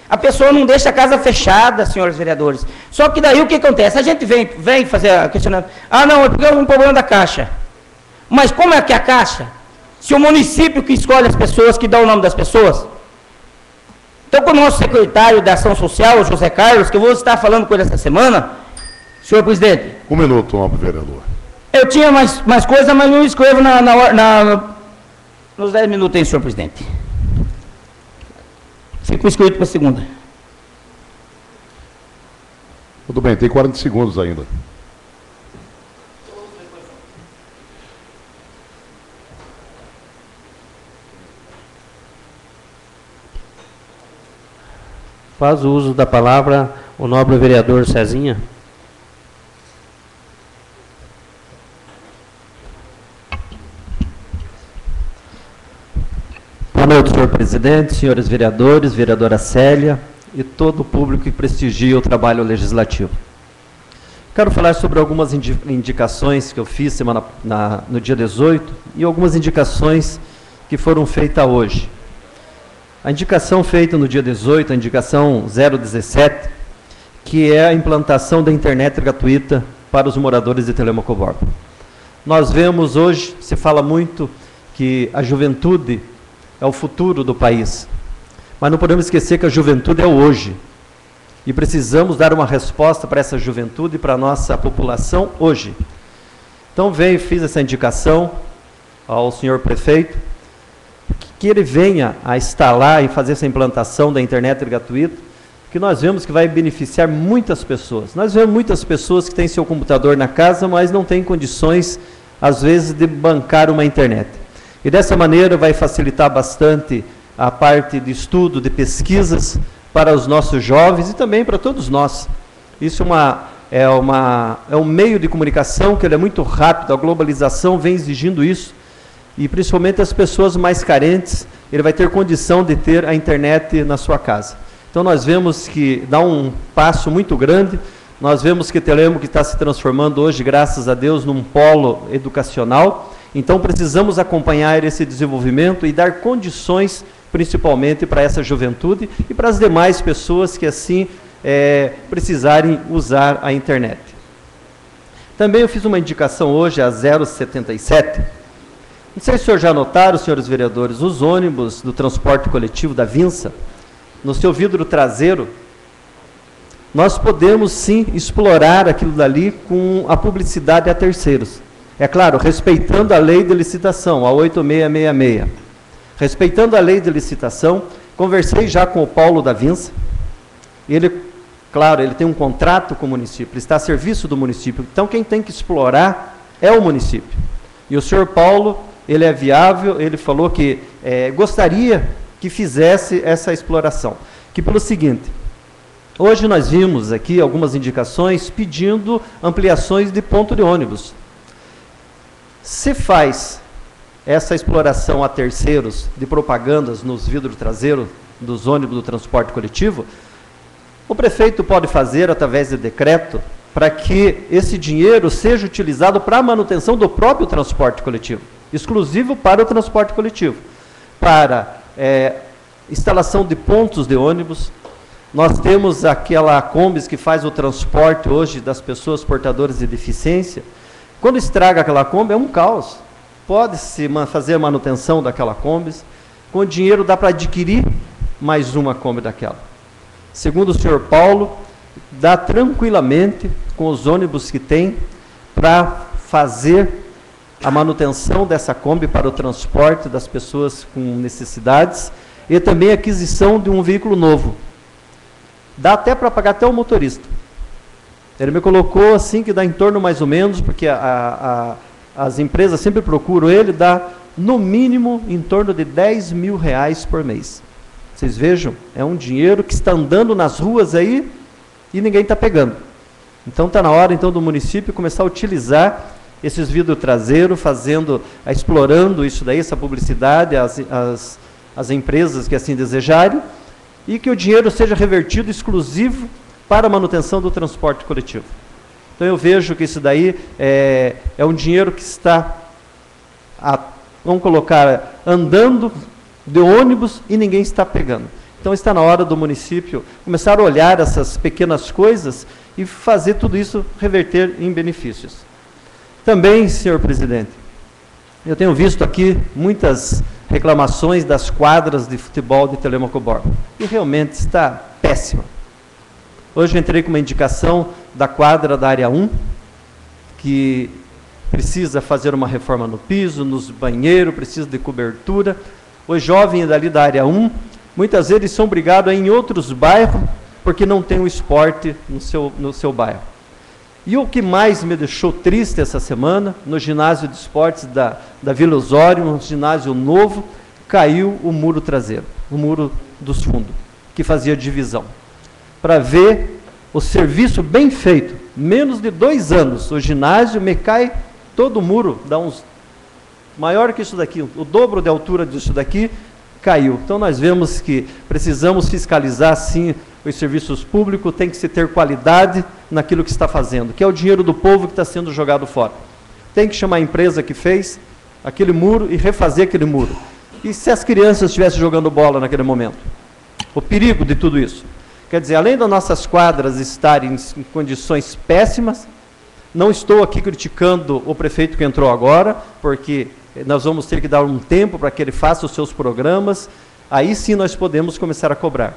[SPEAKER 7] a pessoa não deixa a casa fechada, senhores vereadores. Só que daí o que acontece? A gente vem fazer a questionamento. Ah, não, é porque é um problema da Caixa. Mas como é que é a Caixa? Se o município que escolhe as pessoas, que dá o nome das pessoas. Então, com o nosso secretário da Ação Social, o José Carlos, que eu vou estar falando com ele essa semana, senhor presidente.
[SPEAKER 1] 1 minuto, nobre vereador.
[SPEAKER 7] Eu tinha mais coisa, mas não escrevo nos 10 minutos aí, senhor presidente. Fico escrito para a segunda.
[SPEAKER 1] Tudo bem, tem 40 segundos ainda.
[SPEAKER 5] Faz o uso da palavra o nobre vereador Cezinha.
[SPEAKER 8] Boa noite, senhor presidente, senhores vereadores, vereadora Célia e todo o público que prestigia o trabalho legislativo. Quero falar sobre algumas indicações que eu fiz no dia 18 e algumas indicações que foram feitas hoje. A indicação feita no dia 18, a indicação 017, que é a implantação da internet gratuita para os moradores de Telêmaco Borba. Nós vemos hoje, se fala muito que a juventude é o futuro do país, mas não podemos esquecer que a juventude é o hoje. E precisamos dar uma resposta para essa juventude e para a nossa população hoje. Então fiz essa indicação ao senhor prefeito, que ele venha a instalar e fazer essa implantação da internet gratuita, que nós vemos que vai beneficiar muitas pessoas. Nós vemos muitas pessoas que têm seu computador na casa, mas não têm condições, às vezes, de bancar uma internet. E dessa maneira vai facilitar bastante a parte de estudo, de para os nossos jovens e também para todos nós. Isso é um meio de comunicação que ele é muito rápido, a globalização vem exigindo isso, e principalmente as pessoas mais carentes, ele vai ter condição de ter a internet na sua casa. Então nós vemos que dá um passo muito grande, nós vemos que Telêmaco está se transformando hoje, graças a Deus, num polo educacional, então precisamos acompanhar esse desenvolvimento e dar condições, principalmente para essa juventude e para as demais pessoas que assim precisarem usar a internet. Também eu fiz uma indicação hoje, a 077, não sei se os senhores já notaram, senhores vereadores, os ônibus do transporte coletivo da Vinça, no seu vidro traseiro, nós podemos sim explorar aquilo dali com a publicidade a terceiros. É claro, respeitando a lei de licitação, a 8666. Respeitando a lei de licitação, conversei já com o Paulo da Vinça, ele, claro, ele tem um contrato com o município, ele está a serviço do município, então quem tem que explorar é o município. E o senhor Paulo, ele é viável, ele falou que gostaria que fizesse essa exploração. Que pelo seguinte, hoje nós vimos aqui algumas indicações pedindo ampliações de ponto de ônibus. Se faz essa exploração a terceiros de propagandas nos vidros traseiros dos ônibus do transporte coletivo, o prefeito pode fazer através de decreto para que esse dinheiro seja utilizado para a manutenção do próprio transporte coletivo, exclusivo para o transporte coletivo, para instalação de pontos de ônibus. Nós temos aquela Combis que faz o transporte hoje das pessoas portadoras de deficiência. Quando estraga aquela Kombi, é um caos. Pode-se fazer a manutenção daquela Kombis. Com o dinheiro dá para adquirir mais uma Kombi daquela. Segundo o senhor Paulo, dá tranquilamente, com os ônibus que tem, para fazer a manutenção dessa Kombi para o transporte das pessoas com necessidades e também a aquisição de um veículo novo. Dá até para pagar até o motorista. Ele me colocou assim que dá em torno mais ou menos, porque as empresas sempre procuram ele, dá no mínimo em torno de R$10.000 por mês. Vocês vejam, é um dinheiro que está andando nas ruas aí e ninguém está pegando. Então está na hora então do município começar a utilizar esses vidros traseiros, explorando isso daí, essa publicidade, as empresas que assim desejarem, e que o dinheiro seja revertido exclusivo para a manutenção do transporte coletivo. Então eu vejo que isso daí é um dinheiro que está, vamos colocar, andando de ônibus e ninguém está pegando. Então está na hora do município começar a olhar essas pequenas coisas e fazer tudo isso reverter em benefícios. Também, senhor presidente, eu tenho visto aqui muitas reclamações das quadras de futebol de Telêmaco Borba, e realmente está péssima. Hoje eu entrei com uma indicação da quadra da área 1, que precisa fazer uma reforma no piso, nos banheiros, precisa de cobertura. Os jovens dali da área 1, muitas vezes são obrigados a ir em outros bairros, porque não tem o esporte no seu bairro. E o que mais me deixou triste essa semana, no ginásio de esportes da Vila Osório, um ginásio novo, caiu o muro traseiro, o muro dos fundos, que fazia divisão. Para ver o serviço bem feito, menos de 2 anos, o ginásio me cai todo o muro, dá uns maior que isso daqui, o dobro de altura disso daqui, caiu. Então nós vemos que precisamos fiscalizar sim os serviços públicos, tem que se ter qualidade naquilo que está fazendo, que é o dinheiro do povo que está sendo jogado fora. Tem que chamar a empresa que fez aquele muro e refazer aquele muro. E se as crianças estivessem jogando bola naquele momento? O perigo de tudo isso. Quer dizer, além das nossas quadras estarem em condições péssimas, não estou aqui criticando o prefeito que entrou agora, porque nós vamos ter que dar um tempo para que ele faça os seus programas, aí sim nós podemos começar a cobrar.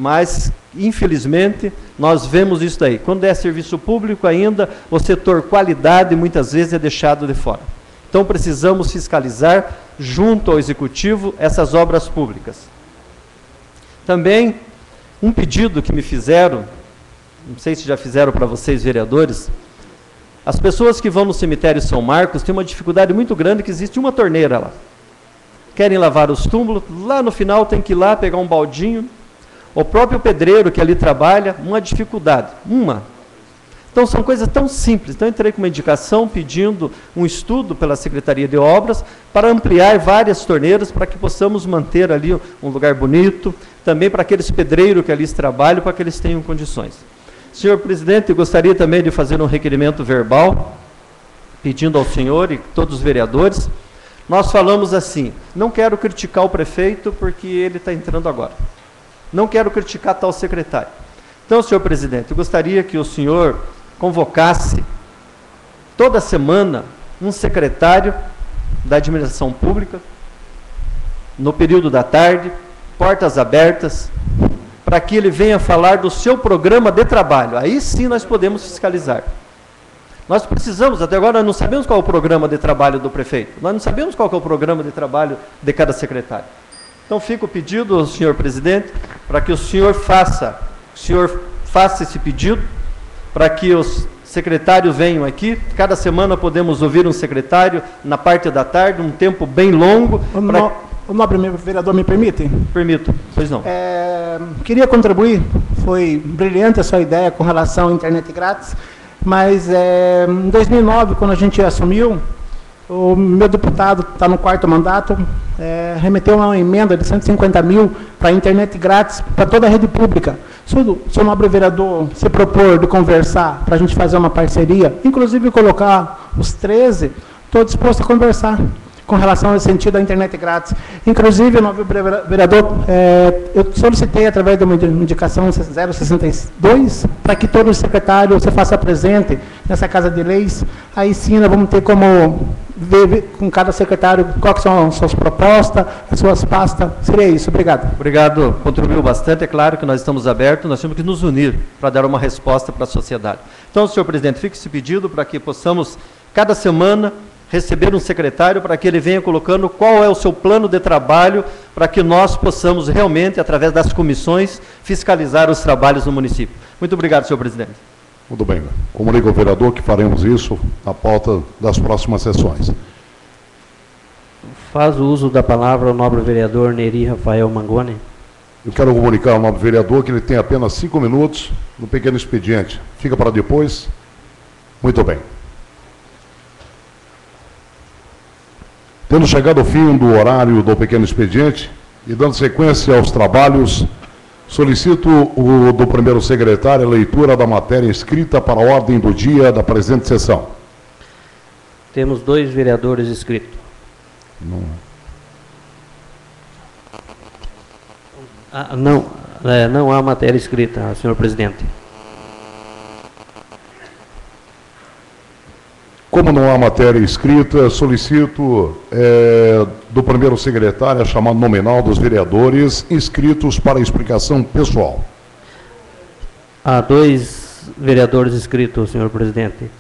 [SPEAKER 8] Mas, infelizmente, nós vemos isso daí. Quando é serviço público ainda, o setor qualidade muitas vezes é deixado de fora. Então precisamos fiscalizar, junto ao Executivo, essas obras públicas. Também, um pedido que me fizeram, não sei se já fizeram para vocês, vereadores, as pessoas que vão no cemitério São Marcos têm uma dificuldade muito grande, que existe uma torneira lá. Querem lavar os túmulos, lá no final tem que ir lá pegar um baldinho. O próprio pedreiro que ali trabalha, uma dificuldade, Então são coisas tão simples. Então entrei com uma indicação pedindo um estudo pela Secretaria de Obras para ampliar várias torneiras para que possamos manter ali um lugar bonito, também para aqueles pedreiros que ali trabalham, para que eles tenham condições. Senhor presidente, eu gostaria também de fazer um requerimento verbal, pedindo ao senhor e todos os vereadores. Nós falamos assim, não quero criticar o prefeito porque ele está entrando agora. Não quero criticar tal secretário. Então, senhor presidente, eu gostaria que o senhor convocasse toda semana um secretário da administração pública, no período da tarde, portas abertas, para que ele venha falar do seu programa de trabalho. Aí sim nós podemos fiscalizar. Nós precisamos, até agora nós não sabemos qual é o programa de trabalho do prefeito, nós não sabemos qual é o programa de trabalho de cada secretário. Então fica o pedido ao senhor presidente, para que o senhor faça esse pedido, para que os secretários venham aqui. Cada semana podemos ouvir um secretário na parte da tarde, um tempo bem longo.
[SPEAKER 6] O nobre vereador me permite?
[SPEAKER 8] Permito, pois não.
[SPEAKER 6] Queria contribuir, foi brilhante a sua ideia com relação à internet grátis, mas em 2009, quando a gente assumiu, o meu deputado está no 4º mandato, remeteu uma emenda de 150 mil para a internet grátis para toda a rede pública. Se o nobre vereador se propor de conversar para a gente fazer uma parceria, inclusive colocar os 13, estou disposto a conversar com relação ao sentido da internet grátis. Inclusive, o nobre vereador, eu solicitei através de uma indicação 062 para que todo o secretário se faça presente nessa Casa de Leis. Aí sim nós vamos ter como ver com cada secretário quais são as suas propostas, as suas pastas. Seria isso. Obrigado.
[SPEAKER 8] Obrigado. Contribuiu bastante. É claro que nós estamos abertos, nós temos que nos unir para dar uma resposta para a sociedade. Então, senhor presidente, fique esse pedido para que possamos, cada semana, receber um secretário para que ele venha colocando qual é o seu plano de trabalho para que nós possamos realmente, através das comissões, fiscalizar os trabalhos no município. Muito obrigado, senhor presidente.
[SPEAKER 1] Muito bem. Comunico ao vereador que faremos isso na pauta das próximas sessões.
[SPEAKER 5] Faz o uso da palavra o nobre vereador Neri Rafael Mangoni.
[SPEAKER 1] Eu quero comunicar ao nobre vereador que ele tem apenas 5 minutos no pequeno expediente. Fica para depois? Muito bem. Tendo chegado ao fim do horário do pequeno expediente e dando sequência aos trabalhos, solicito do primeiro secretário a leitura da matéria inscrita para a ordem do dia da presente sessão.
[SPEAKER 5] Temos 2 vereadores inscritos. Não há matéria escrita, senhor presidente.
[SPEAKER 1] Como não há matéria escrita, solicito do primeiro secretário a chamada nominal dos vereadores inscritos para explicação pessoal.
[SPEAKER 5] Há 2 vereadores inscritos, senhor presidente.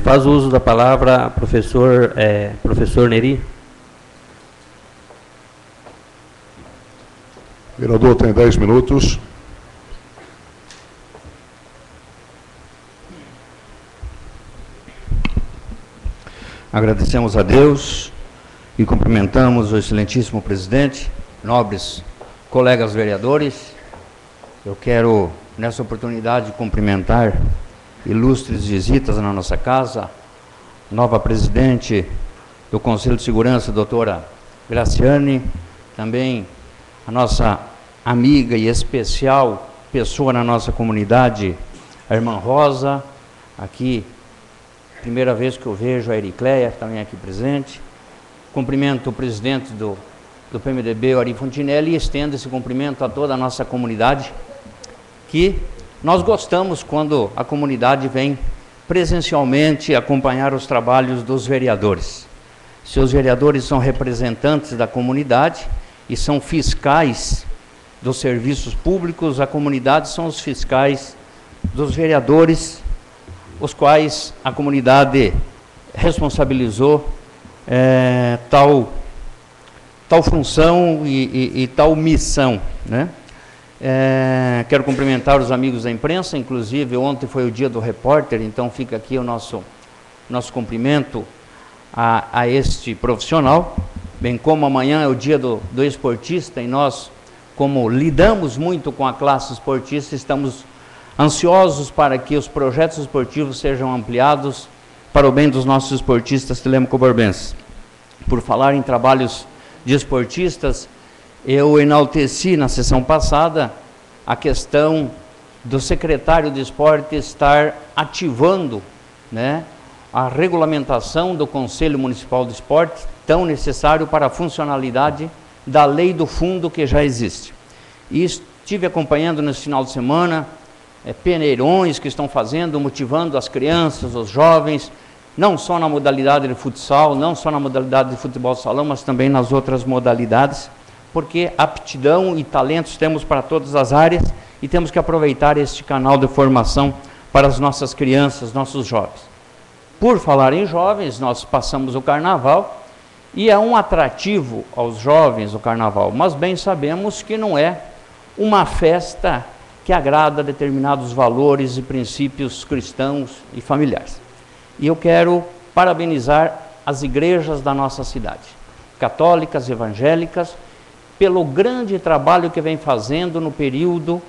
[SPEAKER 5] Faz uso da palavra professor Neri.
[SPEAKER 1] Vereador, tem 10 minutos.
[SPEAKER 9] Agradecemos a Deus e cumprimentamos o excelentíssimo presidente, nobres colegas vereadores. Eu quero, nessa oportunidade, cumprimentar ilustres visitas na nossa casa, nova presidente do Conselho de Segurança, doutora Graciane, também a nossa amiga e especial pessoa na nossa comunidade, a irmã Rosa, aqui, primeira vez que eu vejo a Ericleia, também aqui presente. Cumprimento o presidente do PMDB, o Ari Fontinelli, e estendo esse cumprimento a toda a nossa comunidade, que nós gostamos quando a comunidade vem presencialmente acompanhar os trabalhos dos vereadores. Seus vereadores são representantes da comunidade e são fiscais dos serviços públicos, a comunidade são os fiscais dos vereadores, os quais a comunidade responsabilizou tal função e tal missão, né? Quero cumprimentar os amigos da imprensa, inclusive ontem foi o dia do repórter, então fica aqui o nosso cumprimento a este profissional, bem como amanhã é o dia do esportista, e nós, como lidamos muito com a classe esportista, estamos ansiosos para que os projetos esportivos sejam ampliados para o bem dos nossos esportistas telemaco-borbenses. Por falar em trabalhos de esportistas, eu enalteci na sessão passada a questão do secretário de esporte estar ativando, né, a regulamentação do Conselho Municipal de Esporte, tão necessário para a funcionalidade da lei do fundo que já existe. E estive acompanhando nesse final de semana peneirões que estão fazendo, motivando as crianças, os jovens, não só na modalidade de futsal, não só na modalidade de futebol salão, mas também nas outras modalidades, porque aptidão e talentos temos para todas as áreas e temos que aproveitar este canal de formação para as nossas crianças, nossos jovens. Por falar em jovens, nós passamos o carnaval e é um atrativo aos jovens o carnaval, mas bem sabemos que não é uma festa que agrada determinados valores e princípios cristãos e familiares. E eu quero parabenizar as igrejas da nossa cidade, católicas, evangélicas, pelo grande trabalho que vem fazendo no período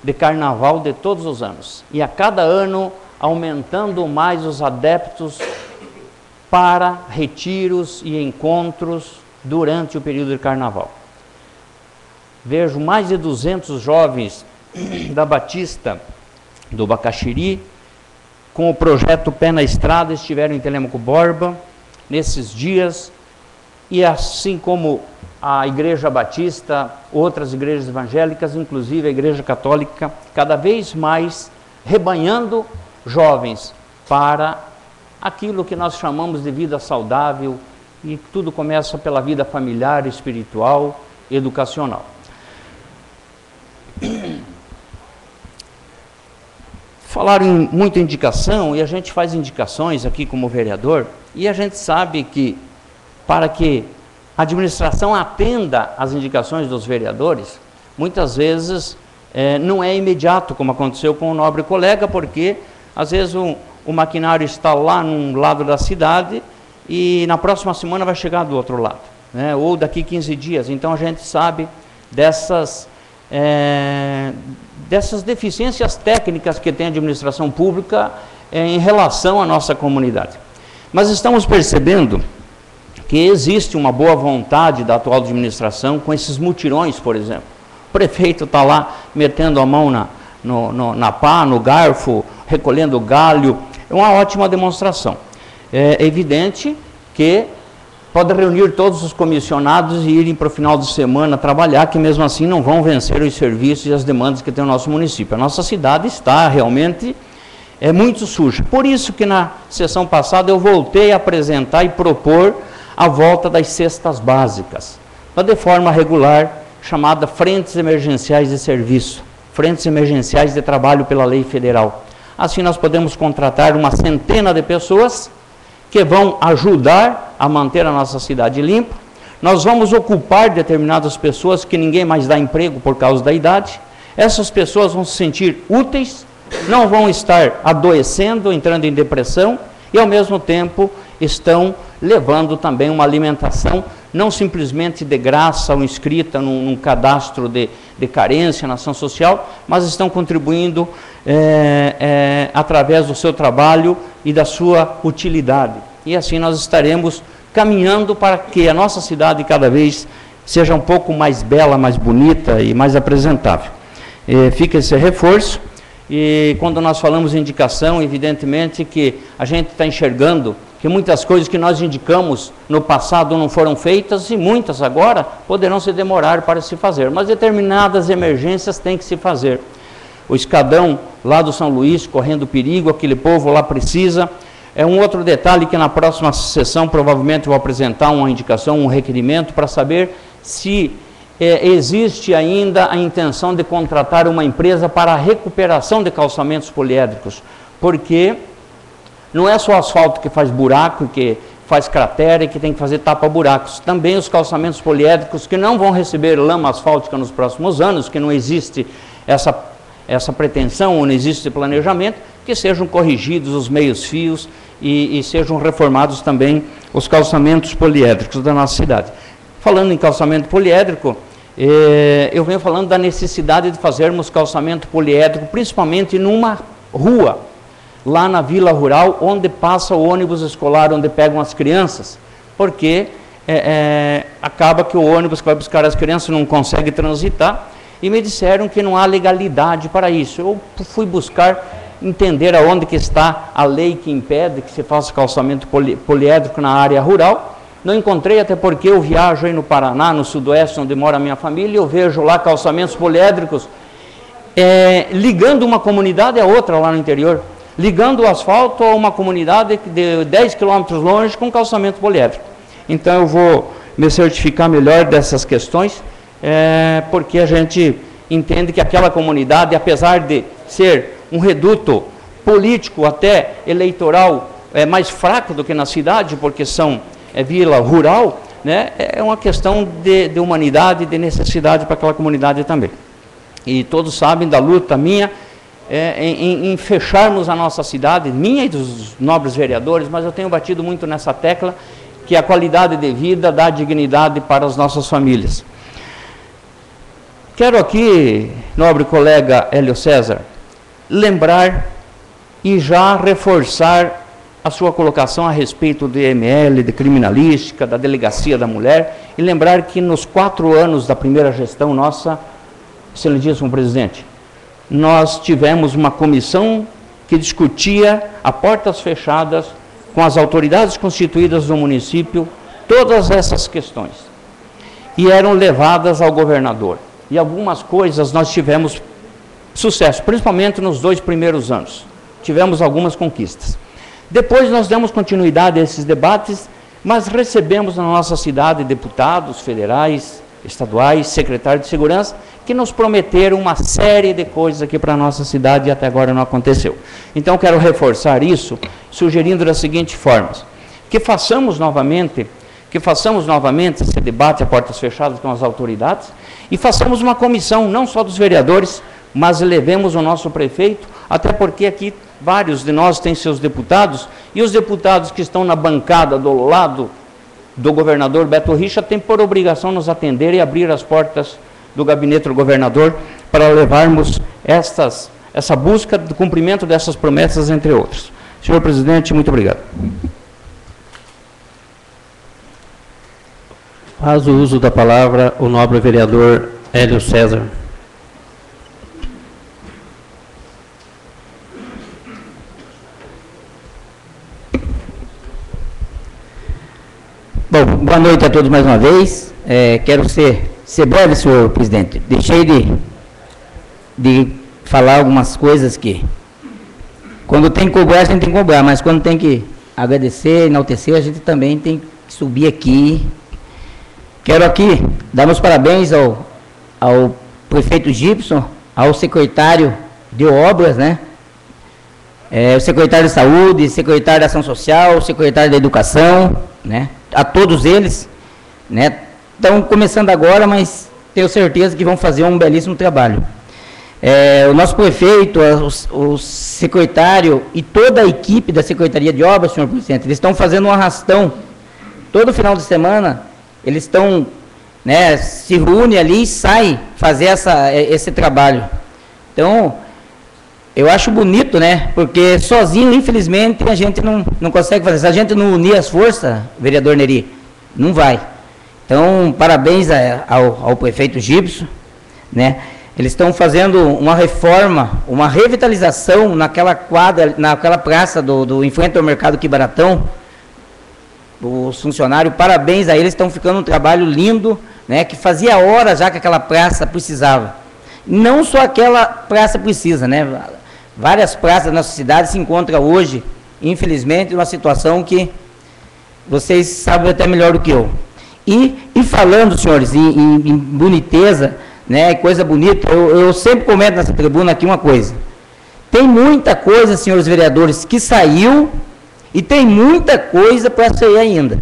[SPEAKER 9] de carnaval de todos os anos. E a cada ano aumentando mais os adeptos para retiros e encontros durante o período de carnaval. Vejo mais de 200 jovens da Batista, do Bacaxiri, com o projeto Pé na Estrada, estiveram em Telêmaco Borba nesses dias, e assim como a Igreja Batista, outras igrejas evangélicas, inclusive a Igreja Católica, cada vez mais rebanhando jovens para aquilo que nós chamamos de vida saudável, e tudo começa pela vida familiar, espiritual, educacional. Falaram muito em indicação, e a gente faz indicações aqui como vereador, E a gente sabe que, para que a administração atenda às indicações dos vereadores, muitas vezes não é imediato, como aconteceu com o nobre colega, porque às vezes o maquinário está lá num lado da cidade e na próxima semana vai chegar do outro lado, né? Ou daqui 15 dias. Então a gente sabe dessas deficiências técnicas que tem a administração pública em relação à nossa comunidade. Mas estamos percebendo que existe uma boa vontade da atual administração com esses mutirões, por exemplo. O prefeito está lá metendo a mão na pá, no garfo, recolhendo galho. É uma ótima demonstração. É evidente que pode reunir todos os comissionados e irem para o final de semana trabalhar, que mesmo assim não vão vencer os serviços e as demandas que tem o nosso município. A nossa cidade está realmente muito suja. Por isso que na sessão passada eu voltei a apresentar e propor a volta das cestas básicas, de forma regular, chamada Frentes Emergenciais de Serviço, Frentes Emergenciais de Trabalho pela Lei Federal. Assim nós podemos contratar uma centena de pessoas que vão ajudar a manter a nossa cidade limpa. Nós vamos ocupar determinadas pessoas que ninguém mais dá emprego por causa da idade. Essas pessoas vão se sentir úteis, não vão estar adoecendo, entrando em depressão e ao mesmo tempo estão levando também uma alimentação não simplesmente de graça ou inscrita num cadastro de carência na ação social, mas estão contribuindo através do seu trabalho e da sua utilidade. E assim nós estaremos caminhando para que a nossa cidade cada vez seja um pouco mais bela, mais bonita e mais apresentável. Fica esse reforço. E quando nós falamos em indicação, evidentemente que a gente está enxergando que muitas coisas que nós indicamos no passado não foram feitas e muitas agora poderão se demorar para se fazer, mas determinadas emergências têm que se fazer. O escadão lá do São Luís correndo perigo, aquele povo lá precisa. É um outro detalhe que na próxima sessão provavelmente vou apresentar uma indicação, um requerimento para saber se existe ainda a intenção de contratar uma empresa para a recuperação de calçamentos poliédricos, porque não é só o asfalto que faz buraco, que faz cratera e que tem que fazer tapa-buracos. Também os calçamentos poliédricos que não vão receber lama asfáltica nos próximos anos, que não existe essa pretensão, ou não existe planejamento, que sejam corrigidos os meios-fios e sejam reformados também os calçamentos poliédricos da nossa cidade. Falando em calçamento poliédrico, eu venho falando da necessidade de fazermos calçamento poliédrico, principalmente numa rua, lá na Vila Rural, onde passa o ônibus escolar, onde pegam as crianças, porque acaba que o ônibus que vai buscar as crianças não consegue transitar, e me disseram que não há legalidade para isso. Eu fui buscar entender aonde que está a lei que impede que se faça calçamento poliédrico na área rural. Não encontrei, até porque eu viajo aí no Paraná, no sudoeste, onde mora a minha família, e eu vejo lá calçamentos poliédricos ligando uma comunidade a outra lá no interior, ligando o asfalto a uma comunidade de 10 quilômetros longe com calçamento poliédrico. Então eu vou me certificar melhor dessas questões, porque a gente entende que aquela comunidade, apesar de ser um reduto político até eleitoral mais fraco do que na cidade, porque são vila rural, né, é uma questão de humanidade, de necessidade para aquela comunidade também. E todos sabem da luta minha em fecharmos a nossa cidade, minha e dos nobres vereadores, mas eu tenho batido muito nessa tecla, que a qualidade de vida dá dignidade para as nossas famílias. Quero aqui, nobre colega Hélio César, lembrar e já reforçar a sua colocação a respeito do IML, de criminalística, da delegacia da mulher, e lembrar que nos 4 anos da primeira gestão nossa, excelentíssimo presidente, nós tivemos uma comissão que discutia a portas fechadas com as autoridades constituídas do município, todas essas questões, e eram levadas ao governador. E algumas coisas nós tivemos sucesso, principalmente nos 2 primeiros anos. Tivemos algumas conquistas. Depois nós demos continuidade a esses debates, mas recebemos na nossa cidade deputados federais, estaduais, secretários de segurança, que nos prometeram uma série de coisas aqui para a nossa cidade e até agora não aconteceu. Então quero reforçar isso, sugerindo da seguinte forma, que façamos novamente esse debate a portas fechadas com as autoridades e façamos uma comissão, não só dos vereadores, mas levemos o nosso prefeito, até porque aqui vários de nós têm seus deputados, e os deputados que estão na bancada do lado do governador Beto Richa têm por obrigação nos atender e abrir as portas do gabinete do governador para levarmos essa busca do cumprimento dessas promessas, entre outros. Senhor presidente, muito obrigado.
[SPEAKER 5] Faz o uso da palavra o nobre vereador Hélio César.
[SPEAKER 7] Bom, boa noite a todos mais uma vez. Quero ser breve, senhor presidente. Deixei de falar algumas coisas que, quando tem que cobrar, a gente tem que cobrar, mas quando tem que agradecer, enaltecer, a gente também tem que subir aqui. Quero aqui dar meus parabéns ao prefeito Gibson, ao secretário de obras, né? O secretário de saúde, secretário da ação social, secretário da educação, né? A todos eles, né? Estão começando agora, mas tenho certeza que vão fazer um belíssimo trabalho. O nosso prefeito, o secretário e toda a equipe da Secretaria de Obras, senhor presidente, eles estão fazendo um arrastão. Todo final de semana, eles estão, né, se reúnem ali e saem fazer esse trabalho. Então, eu acho bonito, né, porque sozinho, infelizmente, a gente não consegue fazer. Se a gente não unir as forças, vereador Neri, não vai. Então, parabéns ao prefeito Gibson, né? Eles estão fazendo uma reforma, uma revitalização naquela quadra, naquela praça em frente ao mercado Quibaratão. Os funcionários, parabéns a eles, estão ficando um trabalho lindo, né? Que fazia horas já que aquela praça precisava. Não só aquela praça precisa, né? Várias praças da nossa cidade se encontram hoje, infelizmente, numa situação que vocês sabem até melhor do que eu. E falando, senhores, em boniteza, né, coisa bonita, eu sempre comento nessa tribuna aqui uma coisa. Tem muita coisa, senhores vereadores, que saiu e tem muita coisa para sair ainda.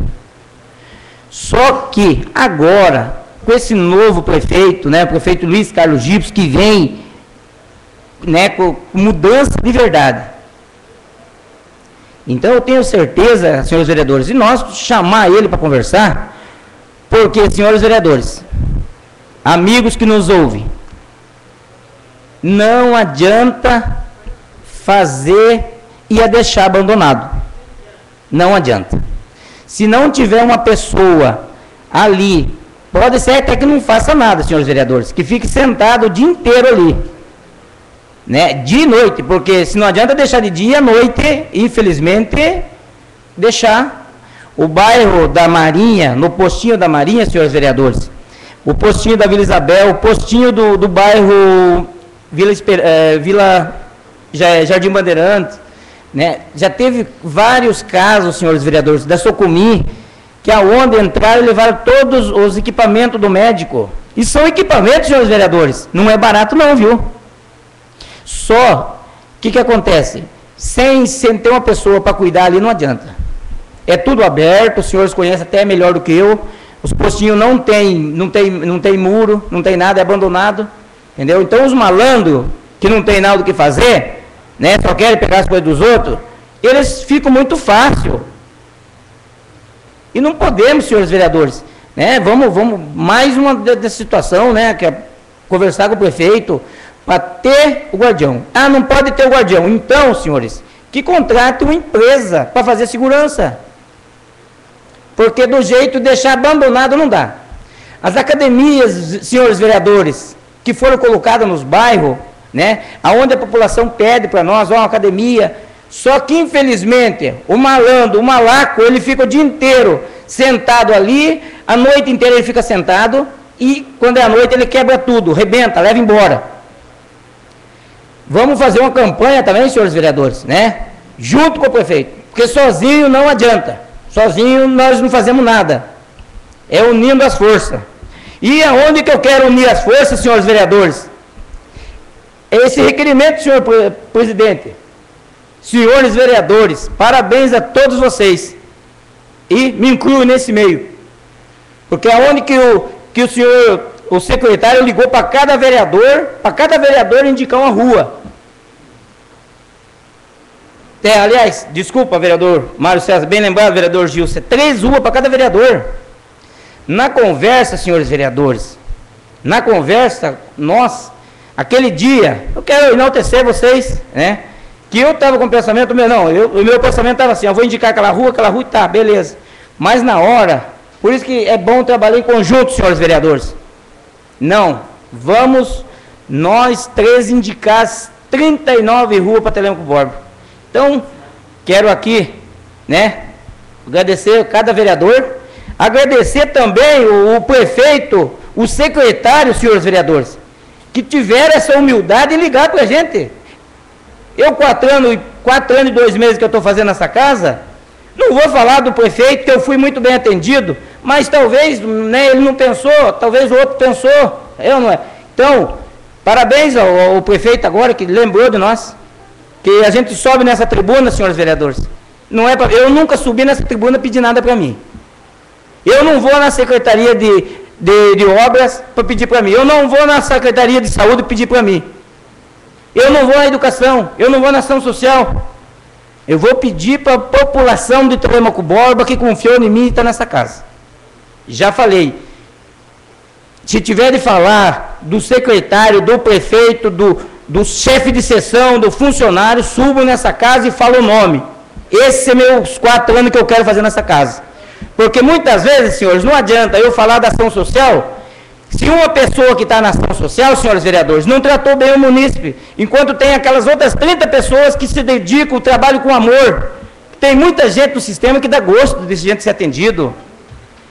[SPEAKER 7] Só que agora, com esse novo prefeito, né, o prefeito Luiz Carlos Gibson, que vem, né, com mudança de verdade. Então eu tenho certeza, senhores vereadores, e nós chamar ele para conversar, porque, senhores vereadores, amigos que nos ouvem, não adianta fazer e a deixar abandonado. Não adianta. Se não tiver uma pessoa ali, pode ser até que não faça nada, senhores vereadores, que fique sentado o dia inteiro ali, né, dia e noite, porque se não adianta deixar de dia à noite, infelizmente, deixar o bairro da Marinha, no postinho da Marinha, senhores vereadores, o postinho da Vila Isabel, o postinho do bairro Vila Jardim Bandeirantes, né? Já teve vários casos, senhores vereadores, da Socumi, que aonde entraram e levaram todos os equipamentos do médico. E são equipamentos, senhores vereadores, não é barato não, viu? Só, o que acontece? Sem ter uma pessoa para cuidar ali, não adianta. É tudo aberto, os senhores conhecem até melhor do que eu. Os postinhos não tem muro, não tem nada, é abandonado, entendeu? Então os malandros que não tem nada do que fazer, né, só querem pegar as coisas dos outros, eles ficam muito fácil. E não podemos, senhores vereadores, né? Vamos mais uma dessa situação, né, que é conversar com o prefeito para ter o guardião. Ah, não pode ter o guardião. Então, senhores, que contrate uma empresa para fazer segurança. Porque do jeito de deixar abandonado não dá. As academias, senhores vereadores, que foram colocadas nos bairros, né, aonde a população pede para nós, uma academia, só que infelizmente o malandro, o malaco, ele fica o dia inteiro sentado ali, a noite inteira ele fica sentado, e quando é a noite ele quebra tudo, rebenta, leva embora. Vamos fazer uma campanha também, senhores vereadores, né, junto com o prefeito, porque sozinho não adianta. Sozinho nós não fazemos nada. É unindo as forças. E aonde que eu quero unir as forças, senhores vereadores? Esse requerimento, senhor presidente. Senhores vereadores, parabéns a todos vocês. E me incluo nesse meio. Porque aonde que o senhor, o secretário, ligou para cada vereador indicar uma rua. Aliás, desculpa, vereador Mário César, bem lembrado, vereador Gilson, 3 ruas para cada vereador. Na conversa, senhores vereadores, na conversa, nós, aquele dia, eu quero enaltecer vocês, né? Que eu estava com o pensamento, o meu pensamento estava assim, eu vou indicar aquela rua, tá, beleza. Mas na hora, por isso que é bom trabalhar em conjunto, senhores vereadores. Não, vamos nós 3 indicar as 39 ruas para Telêmaco Borba. Então, quero aqui, né, agradecer cada vereador, agradecer também o prefeito, o secretário, senhores vereadores, que tiveram essa humildade de ligar para a gente. Eu, 4 anos e 2 meses que eu estou fazendo essa casa, não vou falar do prefeito, que eu fui muito bem atendido, mas talvez, né, ele não pensou, talvez o outro pensou, eu não é. Então, parabéns ao prefeito agora, que lembrou de nós, que a gente sobe nessa tribuna, senhores vereadores. Não é eu nunca subi nessa tribuna pedir nada para mim. Eu não vou na Secretaria de Obras para pedir para mim. Eu não vou na Secretaria de Saúde pedir para mim. Eu não vou na Educação. Eu não vou na Ação Social. Eu vou pedir para a população de Telêmaco Borba que confiou em mim e está nessa casa. Já falei. Se tiver de falar do secretário, do prefeito, do chefe de seção, do funcionário, subo nessa casa e falo o nome. Esses são meus 4 anos que eu quero fazer nessa casa. Porque muitas vezes, senhores, não adianta eu falar da ação social, se uma pessoa que está na ação social, senhores vereadores, não tratou bem o munícipe, enquanto tem aquelas outras 30 pessoas que se dedicam ao trabalho com amor. Tem muita gente no sistema que dá gosto desse gente ser atendido.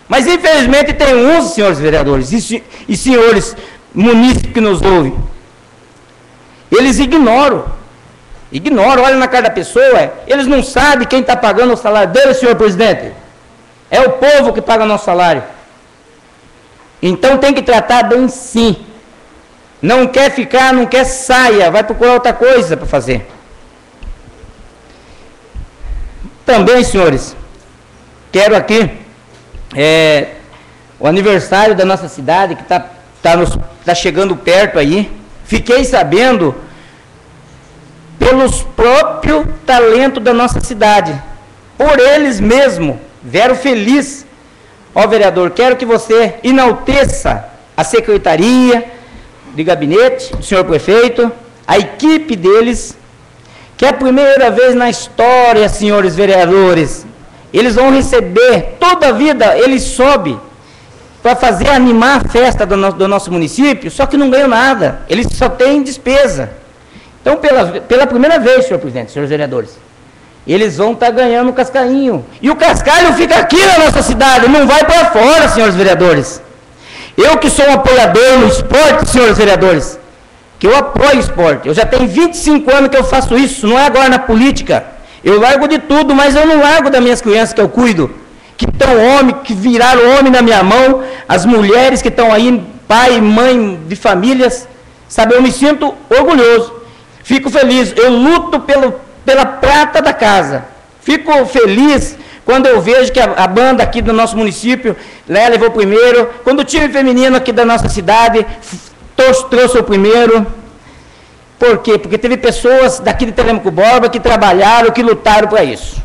[SPEAKER 7] Mas, infelizmente, tem uns, senhores vereadores e senhores munícipes que nos ouvem, eles ignoram, olham na cara da pessoa, eles não sabem quem está pagando o salário dele, senhor presidente. É o povo que paga o nosso salário. Então tem que tratar bem sim. Não quer ficar, não quer saia, vai procurar outra coisa para fazer. Também, senhores, quero aqui, o aniversário da nossa cidade, que tá chegando perto aí. Fiquei sabendo pelos próprios talentos da nossa cidade, por eles mesmos, vieram felizes. Ó, vereador, quero que você enalteça a secretaria de gabinete do senhor prefeito, a equipe deles, que é a primeira vez na história, senhores vereadores, eles vão receber, toda a vida eles sobem para fazer animar a festa do nosso município, só que não ganham nada, eles só têm despesa. Então, pela primeira vez, senhor presidente, senhores vereadores, eles vão estar ganhando um cascainho. E o cascalho fica aqui na nossa cidade, não vai para fora, senhores vereadores. Eu que sou um apoiador no esporte, senhores vereadores, que eu apoio o esporte, eu já tenho 25 anos que eu faço isso, não é agora na política. Eu largo de tudo, mas eu não largo das minhas crianças que eu cuido, que estão homem, que viraram homem na minha mão, as mulheres que estão aí, pai e mãe de famílias, sabe, eu me sinto orgulhoso, fico feliz, eu luto pela prata da casa, fico feliz quando eu vejo que a banda aqui do nosso município, levou o primeiro, quando o time feminino aqui da nossa cidade trouxe o primeiro. Por quê? Porque teve pessoas daqui de Telêmaco Borba que trabalharam, que lutaram para isso.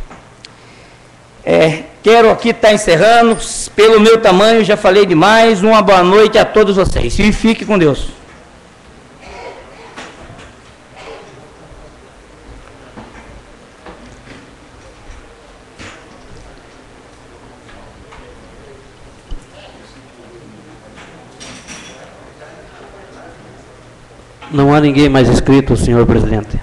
[SPEAKER 7] Quero aqui estar encerrando, pelo meu tamanho, já falei demais, uma boa noite a todos vocês, e fique com Deus.
[SPEAKER 5] Não há ninguém mais inscrito, senhor presidente.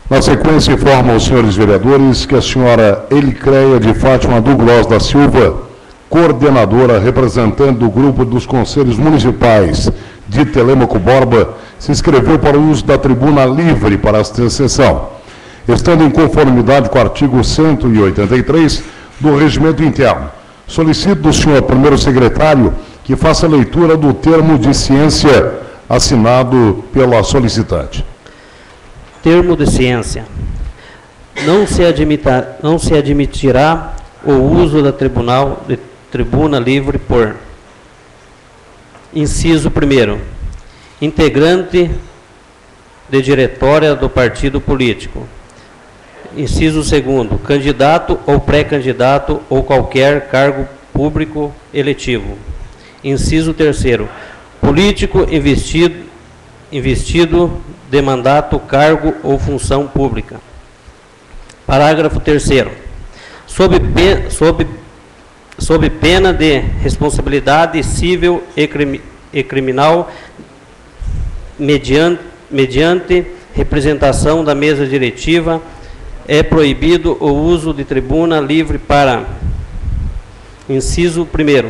[SPEAKER 1] Na sequência, informo aos senhores vereadores que a senhora Elicreia de Fátima Douglas da Silva, coordenadora representante do grupo dos conselhos municipais de Telêmaco Borba, se inscreveu para o uso da tribuna livre para esta sessão, estando em conformidade com o artigo 183 do Regimento Interno. Solicito do senhor primeiro secretário que faça a leitura do termo de ciência assinado pela solicitante.
[SPEAKER 5] Termo de ciência. Não se admitirá o uso da tribuna livre por: inciso 1º, integrante de diretória do partido político. Inciso 2º, candidato ou pré-candidato ou qualquer cargo público eletivo. Inciso 3º, político investido de mandato, cargo ou função pública. Parágrafo 3º. Sob pena de responsabilidade civil e criminal, mediante representação da mesa diretiva, é proibido o uso de tribuna livre para: inciso 1º,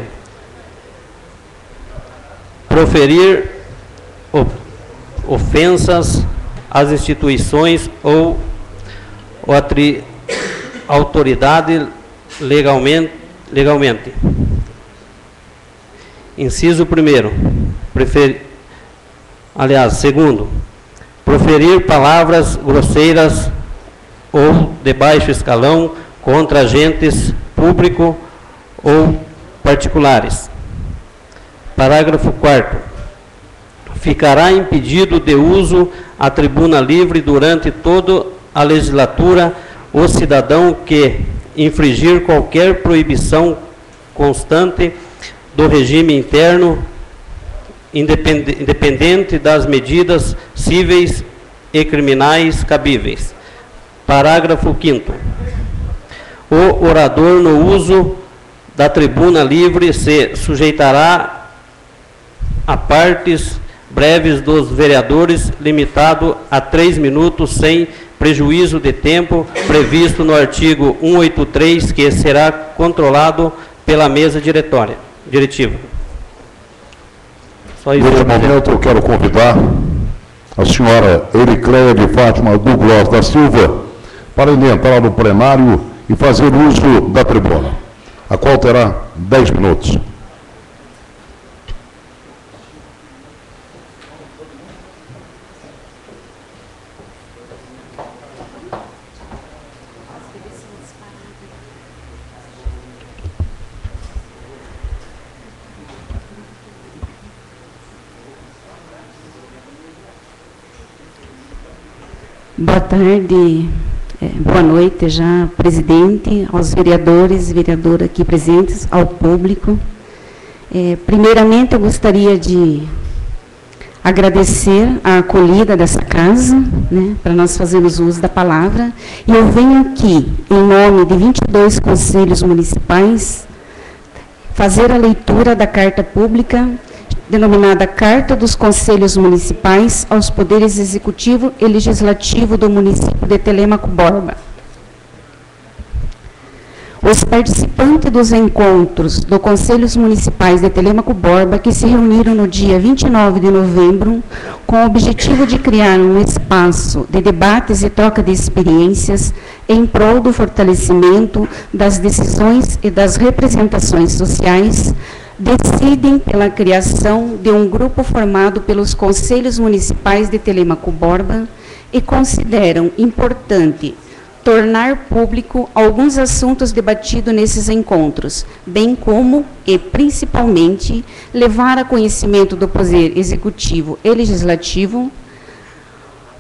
[SPEAKER 5] proferir ofensas às instituições ou autoridade legalmente. Inciso 1º, segundo, proferir palavras grosseiras ou de baixo escalão contra agentes públicos ou particulares. Parágrafo 4º. Ficará impedido de uso a tribuna livre durante toda a legislatura o cidadão que infringir qualquer proibição constante do regime interno, independente das medidas cíveis e criminais cabíveis. Parágrafo 5º. O orador no uso da tribuna livre se sujeitará a partes breves dos vereadores, limitado a 3 minutos, sem prejuízo de tempo previsto no artigo 183, que será controlado pela mesa diretiva. Só isso.
[SPEAKER 1] Neste momento eu quero convidar a senhora Ericleia de Fátima Douglas da Silva para entrar no plenário e fazer uso da tribuna, a qual terá 10 minutos.
[SPEAKER 10] Boa tarde, boa noite já, presidente, aos vereadores e vereadoras aqui presentes, ao público. Primeiramente, eu gostaria de agradecer a acolhida dessa casa, né, para nós fazermos uso da palavra. E eu venho aqui, em nome de 22 conselhos municipais, fazer a leitura da carta pública denominada Carta dos Conselhos Municipais aos Poderes Executivo e Legislativo do município de Telêmaco Borba. Os participantes dos encontros do Conselhos Municipais de Telêmaco Borba, que se reuniram no dia 29 de novembro, com o objetivo de criar um espaço de debates e troca de experiências em prol do fortalecimento das decisões e das representações sociais, decidem pela criação de um grupo formado pelos Conselhos Municipais de Telêmaco Borba e consideram importante tornar público alguns assuntos debatidos nesses encontros, bem como, e principalmente, levar a conhecimento do Poder Executivo e Legislativo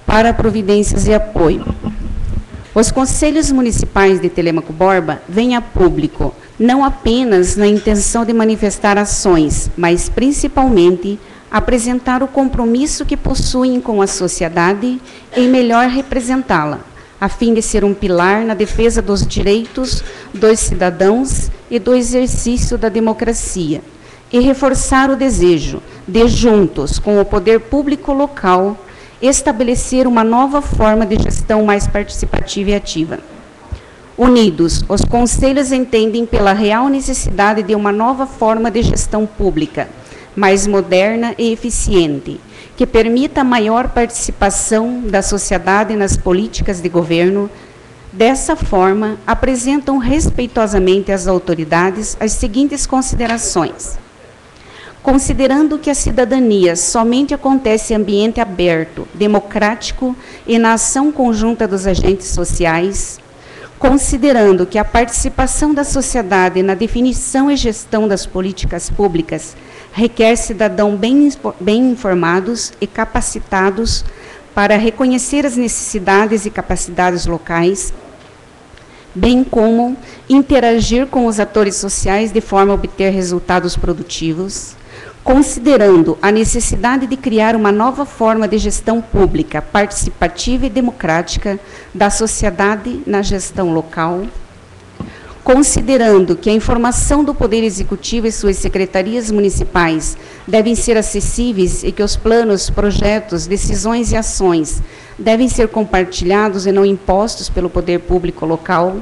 [SPEAKER 10] para providências e apoio. Os Conselhos Municipais de Telêmaco Borba vêm a público não apenas na intenção de manifestar ações, mas principalmente apresentar o compromisso que possuem com a sociedade em melhor representá-la, a fim de ser um pilar na defesa dos direitos dos cidadãos e do exercício da democracia, e reforçar o desejo de, juntos com o poder público local, estabelecer uma nova forma de gestão mais participativa e ativa. Unidos, os conselhos entendem pela real necessidade de uma nova forma de gestão pública, mais moderna e eficiente, que permita a maior participação da sociedade nas políticas de governo. Dessa forma, apresentam respeitosamente às autoridades as seguintes considerações. Considerando que a cidadania somente acontece em ambiente aberto, democrático e na ação conjunta dos agentes sociais, considerando que a participação da sociedade na definição e gestão das políticas públicas requer cidadãos bem informados e capacitados para reconhecer as necessidades e capacidades locais, bem como interagir com os atores sociais de forma a obter resultados produtivos, considerando a necessidade de criar uma nova forma de gestão pública, participativa e democrática da sociedade na gestão local, considerando que a informação do Poder Executivo e suas secretarias municipais devem ser acessíveis e que os planos, projetos, decisões e ações devem ser compartilhados e não impostos pelo Poder Público local,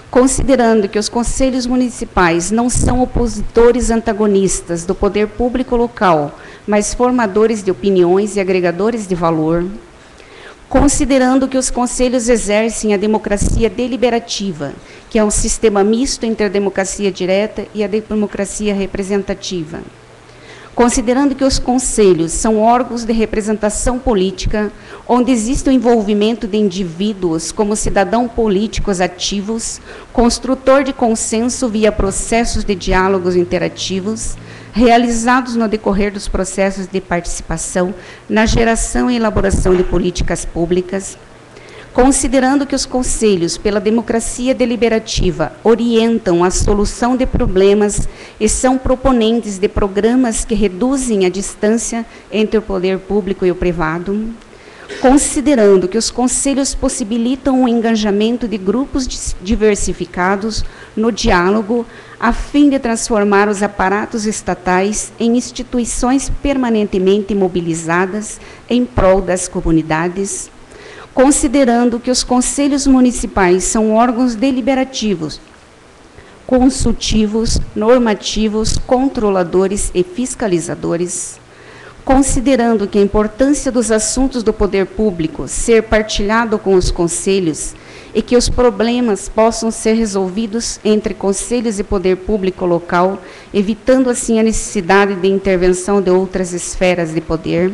[SPEAKER 10] considerando que os conselhos municipais não são opositores antagonistas do poder público local, mas formadores de opiniões e agregadores de valor, considerando que os conselhos exercem a democracia deliberativa, que é um sistema misto entre a democracia direta e a democracia representativa, considerando que os conselhos são órgãos de representação política, onde existe o envolvimento de indivíduos como cidadãos políticos ativos, construtor de consenso via processos de diálogos interativos, realizados no decorrer dos processos de participação na geração e elaboração de políticas públicas, considerando que os conselhos, pela democracia deliberativa, orientam a solução de problemas e são proponentes de programas que reduzem a distância entre o poder público e o privado, considerando que os conselhos possibilitam o engajamento de grupos diversificados no diálogo, a fim de transformar os aparatos estatais em instituições permanentemente mobilizadas em prol das comunidades, considerando que os conselhos municipais são órgãos deliberativos, consultivos, normativos, controladores e fiscalizadores, considerando que a importância dos assuntos do poder público ser partilhado com os conselhos e que os problemas possam ser resolvidos entre conselhos e poder público local, evitando assim a necessidade de intervenção de outras esferas de poder,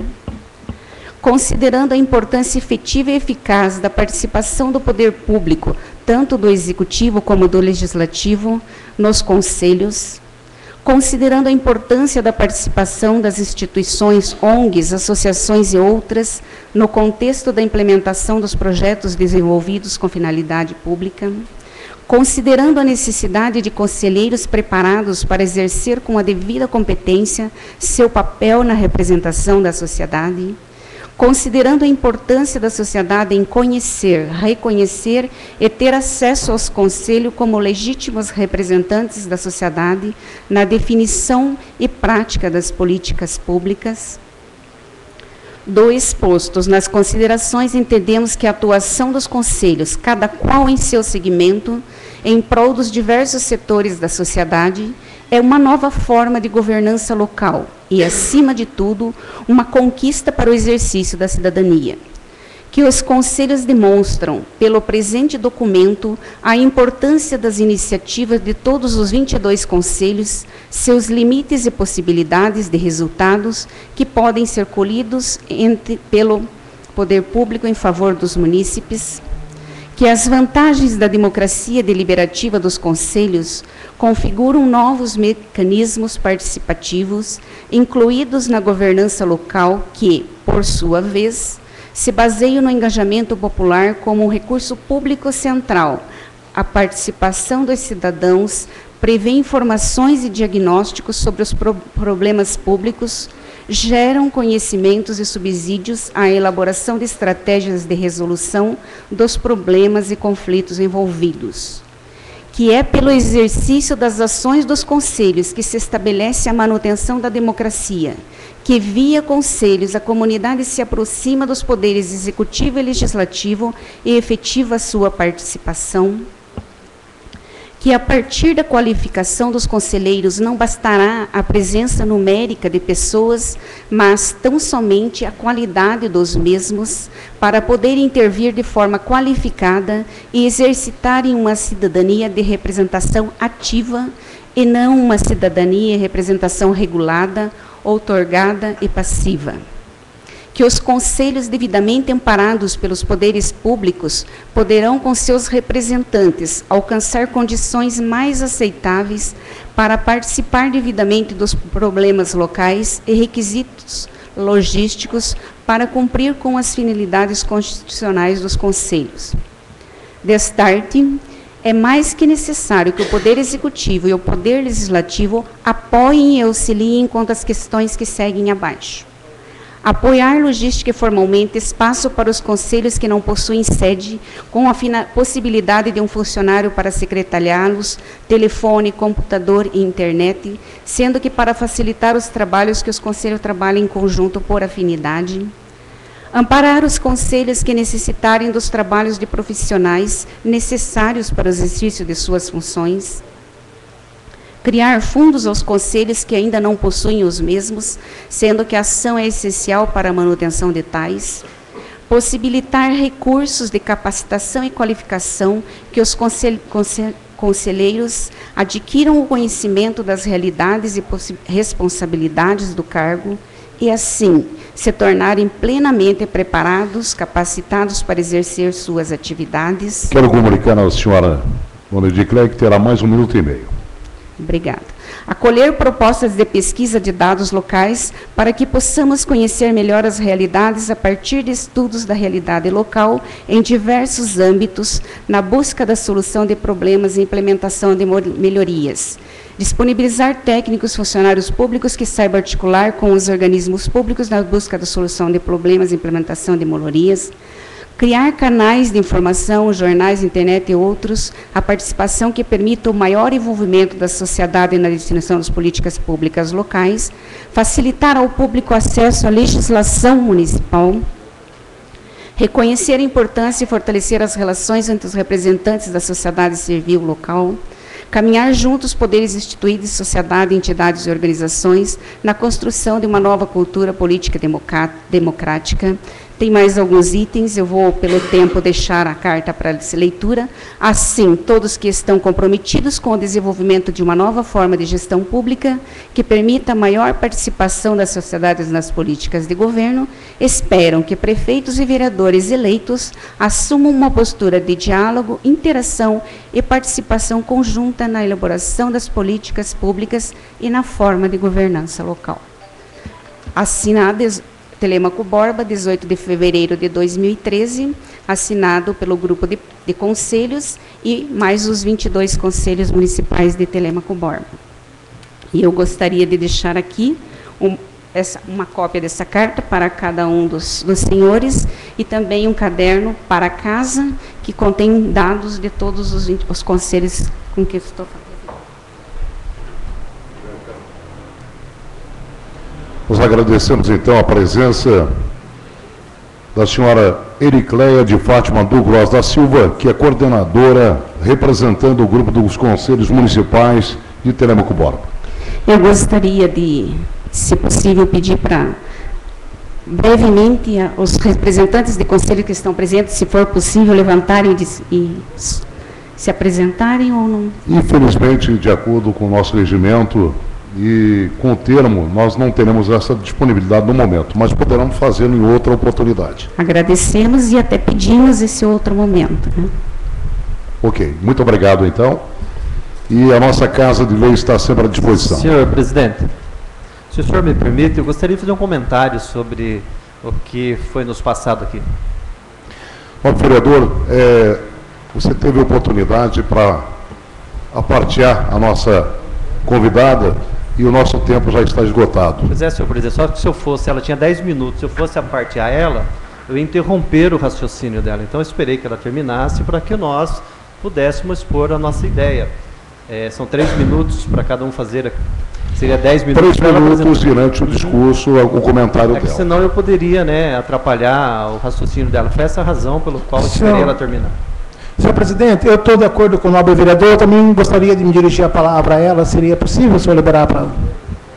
[SPEAKER 10] considerando a importância efetiva e eficaz da participação do poder público, tanto do executivo como do legislativo, nos conselhos, considerando a importância da participação das instituições, ONGs, associações e outras, no contexto da implementação dos projetos desenvolvidos com finalidade pública, considerando a necessidade de conselheiros preparados para exercer com a devida competência seu papel na representação da sociedade, considerando a importância da sociedade em conhecer, reconhecer e ter acesso aos conselhos como legítimos representantes da sociedade na definição e prática das políticas públicas. Do exposto nas considerações, entendemos que a atuação dos conselhos, cada qual em seu segmento, em prol dos diversos setores da sociedade, é uma nova forma de governança local e, acima de tudo, uma conquista para o exercício da cidadania. Que os conselhos demonstram, pelo presente documento, a importância das iniciativas de todos os 22 conselhos, seus limites e possibilidades de resultados que podem ser colhidos pelo poder público em favor dos munícipes, que as vantagens da democracia deliberativa dos conselhos configuram novos mecanismos participativos, incluídos na governança local, que, por sua vez, se baseiam no engajamento popular como um recurso público central. A participação dos cidadãos prevê informações e diagnósticos sobre os problemas públicos, geram conhecimentos e subsídios à elaboração de estratégias de resolução dos problemas e conflitos envolvidos. Que é pelo exercício das ações dos conselhos que se estabelece a manutenção da democracia, que via conselhos a comunidade se aproxima dos poderes executivo e legislativo e efetiva a sua participação. Que a partir da qualificação dos conselheiros não bastará a presença numérica de pessoas, mas tão somente a qualidade dos mesmos para poder intervir de forma qualificada e exercitarem uma cidadania de representação ativa e não uma cidadania e representação regulada, outorgada e passiva. que os conselhos devidamente amparados pelos poderes públicos poderão, com seus representantes, alcançar condições mais aceitáveis para participar devidamente dos problemas locais e requisitos logísticos para cumprir com as finalidades constitucionais dos conselhos. Destarte, é mais que necessário que o Poder Executivo e o Poder Legislativo apoiem e auxiliem quanto às questões que seguem abaixo. Apoiar logística e formalmente espaço para os conselhos que não possuem sede, com a possibilidade de um funcionário para secretariá-los, telefone, computador e internet, sendo que para facilitar os trabalhos que os conselhos trabalham em conjunto por afinidade. Amparar os conselhos que necessitarem dos trabalhos de profissionais necessários para o exercício de suas funções. Criar fundos aos conselhos que ainda não possuem os mesmos, sendo que a ação é essencial para a manutenção de tais. Possibilitar recursos de capacitação e qualificação que os conselheiros adquiram o conhecimento das realidades e responsabilidades do cargo e, assim, se tornarem plenamente preparados, capacitados para exercer suas atividades.
[SPEAKER 1] Quero comunicar à senhora Dona Edicléia que terá mais 1 minuto e meio.
[SPEAKER 10] Obrigada. Acolher propostas de pesquisa de dados locais para que possamos conhecer melhor as realidades a partir de estudos da realidade local em diversos âmbitos, na busca da solução de problemas e implementação de melhorias. Disponibilizar técnicos funcionários públicos que saibam articular com os organismos públicos na busca da solução de problemas e implementação de melhorias. Criar canais de informação, jornais, internet e outros, a participação que permita o maior envolvimento da sociedade na destinação das políticas públicas locais, facilitar ao público acesso à legislação municipal, reconhecer a importância e fortalecer as relações entre os representantes da sociedade civil local, caminhar juntos poderes instituídos, sociedade, entidades e organizações na construção de uma nova cultura política democrática. Tem mais alguns itens, eu vou, pelo tempo, deixar a carta para leitura. Assim, todos que estão comprometidos com o desenvolvimento de uma nova forma de gestão pública, que permita a maior participação das sociedades nas políticas de governo, esperam que prefeitos e vereadores eleitos assumam uma postura de diálogo, interação e participação conjunta na elaboração das políticas públicas e na forma de governança local. Assinado Telêmaco Borba, 18 de fevereiro de 2013, assinado pelo grupo de conselhos e mais os 22 conselhos municipais de Telêmaco Borba. E eu gostaria de deixar aqui uma cópia dessa carta para cada um dos senhores e também um caderno para casa que contém dados de todos os conselhos com que estou falando.
[SPEAKER 1] Nós agradecemos, então, a presença da senhora Edicléia de Fátima Douglas da Silva, que é coordenadora representando o grupo dos conselhos municipais de Telêmaco Borba.
[SPEAKER 10] Eu gostaria de, se possível, pedir para, brevemente, os representantes de conselho que estão presentes, se for possível, levantarem e se apresentarem ou não.
[SPEAKER 1] Infelizmente, de acordo com o nosso regimento, e com o termo, nós não teremos essa disponibilidade no momento, mas poderemos fazê-lo em outra oportunidade.
[SPEAKER 10] Agradecemos e até pedimos esse outro momento. Né?
[SPEAKER 1] Ok, muito obrigado então. E a nossa Casa de Lei está sempre à disposição.
[SPEAKER 8] Senhor presidente, se o senhor me permite, eu gostaria de fazer um comentário sobre o que foi nos passado aqui.
[SPEAKER 1] Bom, vereador, você teve oportunidade para apartear a nossa convidada e o nosso tempo já está esgotado.
[SPEAKER 8] Pois é, senhor presidente, só que se eu fosse, ela tinha 10 minutos, se eu fosse apartear ela, eu ia interromper o raciocínio dela. Então eu esperei que ela terminasse para que nós pudéssemos expor a nossa ideia. São 3 minutos para cada um fazer, seria 10 minutos.
[SPEAKER 1] 3 minutos durante o discurso, o comentário dela.
[SPEAKER 8] Senão eu poderia, né, atrapalhar o raciocínio dela. Foi essa a razão pelo qual eu esperei ela terminar.
[SPEAKER 6] Senhor presidente, eu estou de acordo com o nobre vereador, eu também gostaria de me dirigir a palavra a ela, seria possível o senhor liberar a palavra?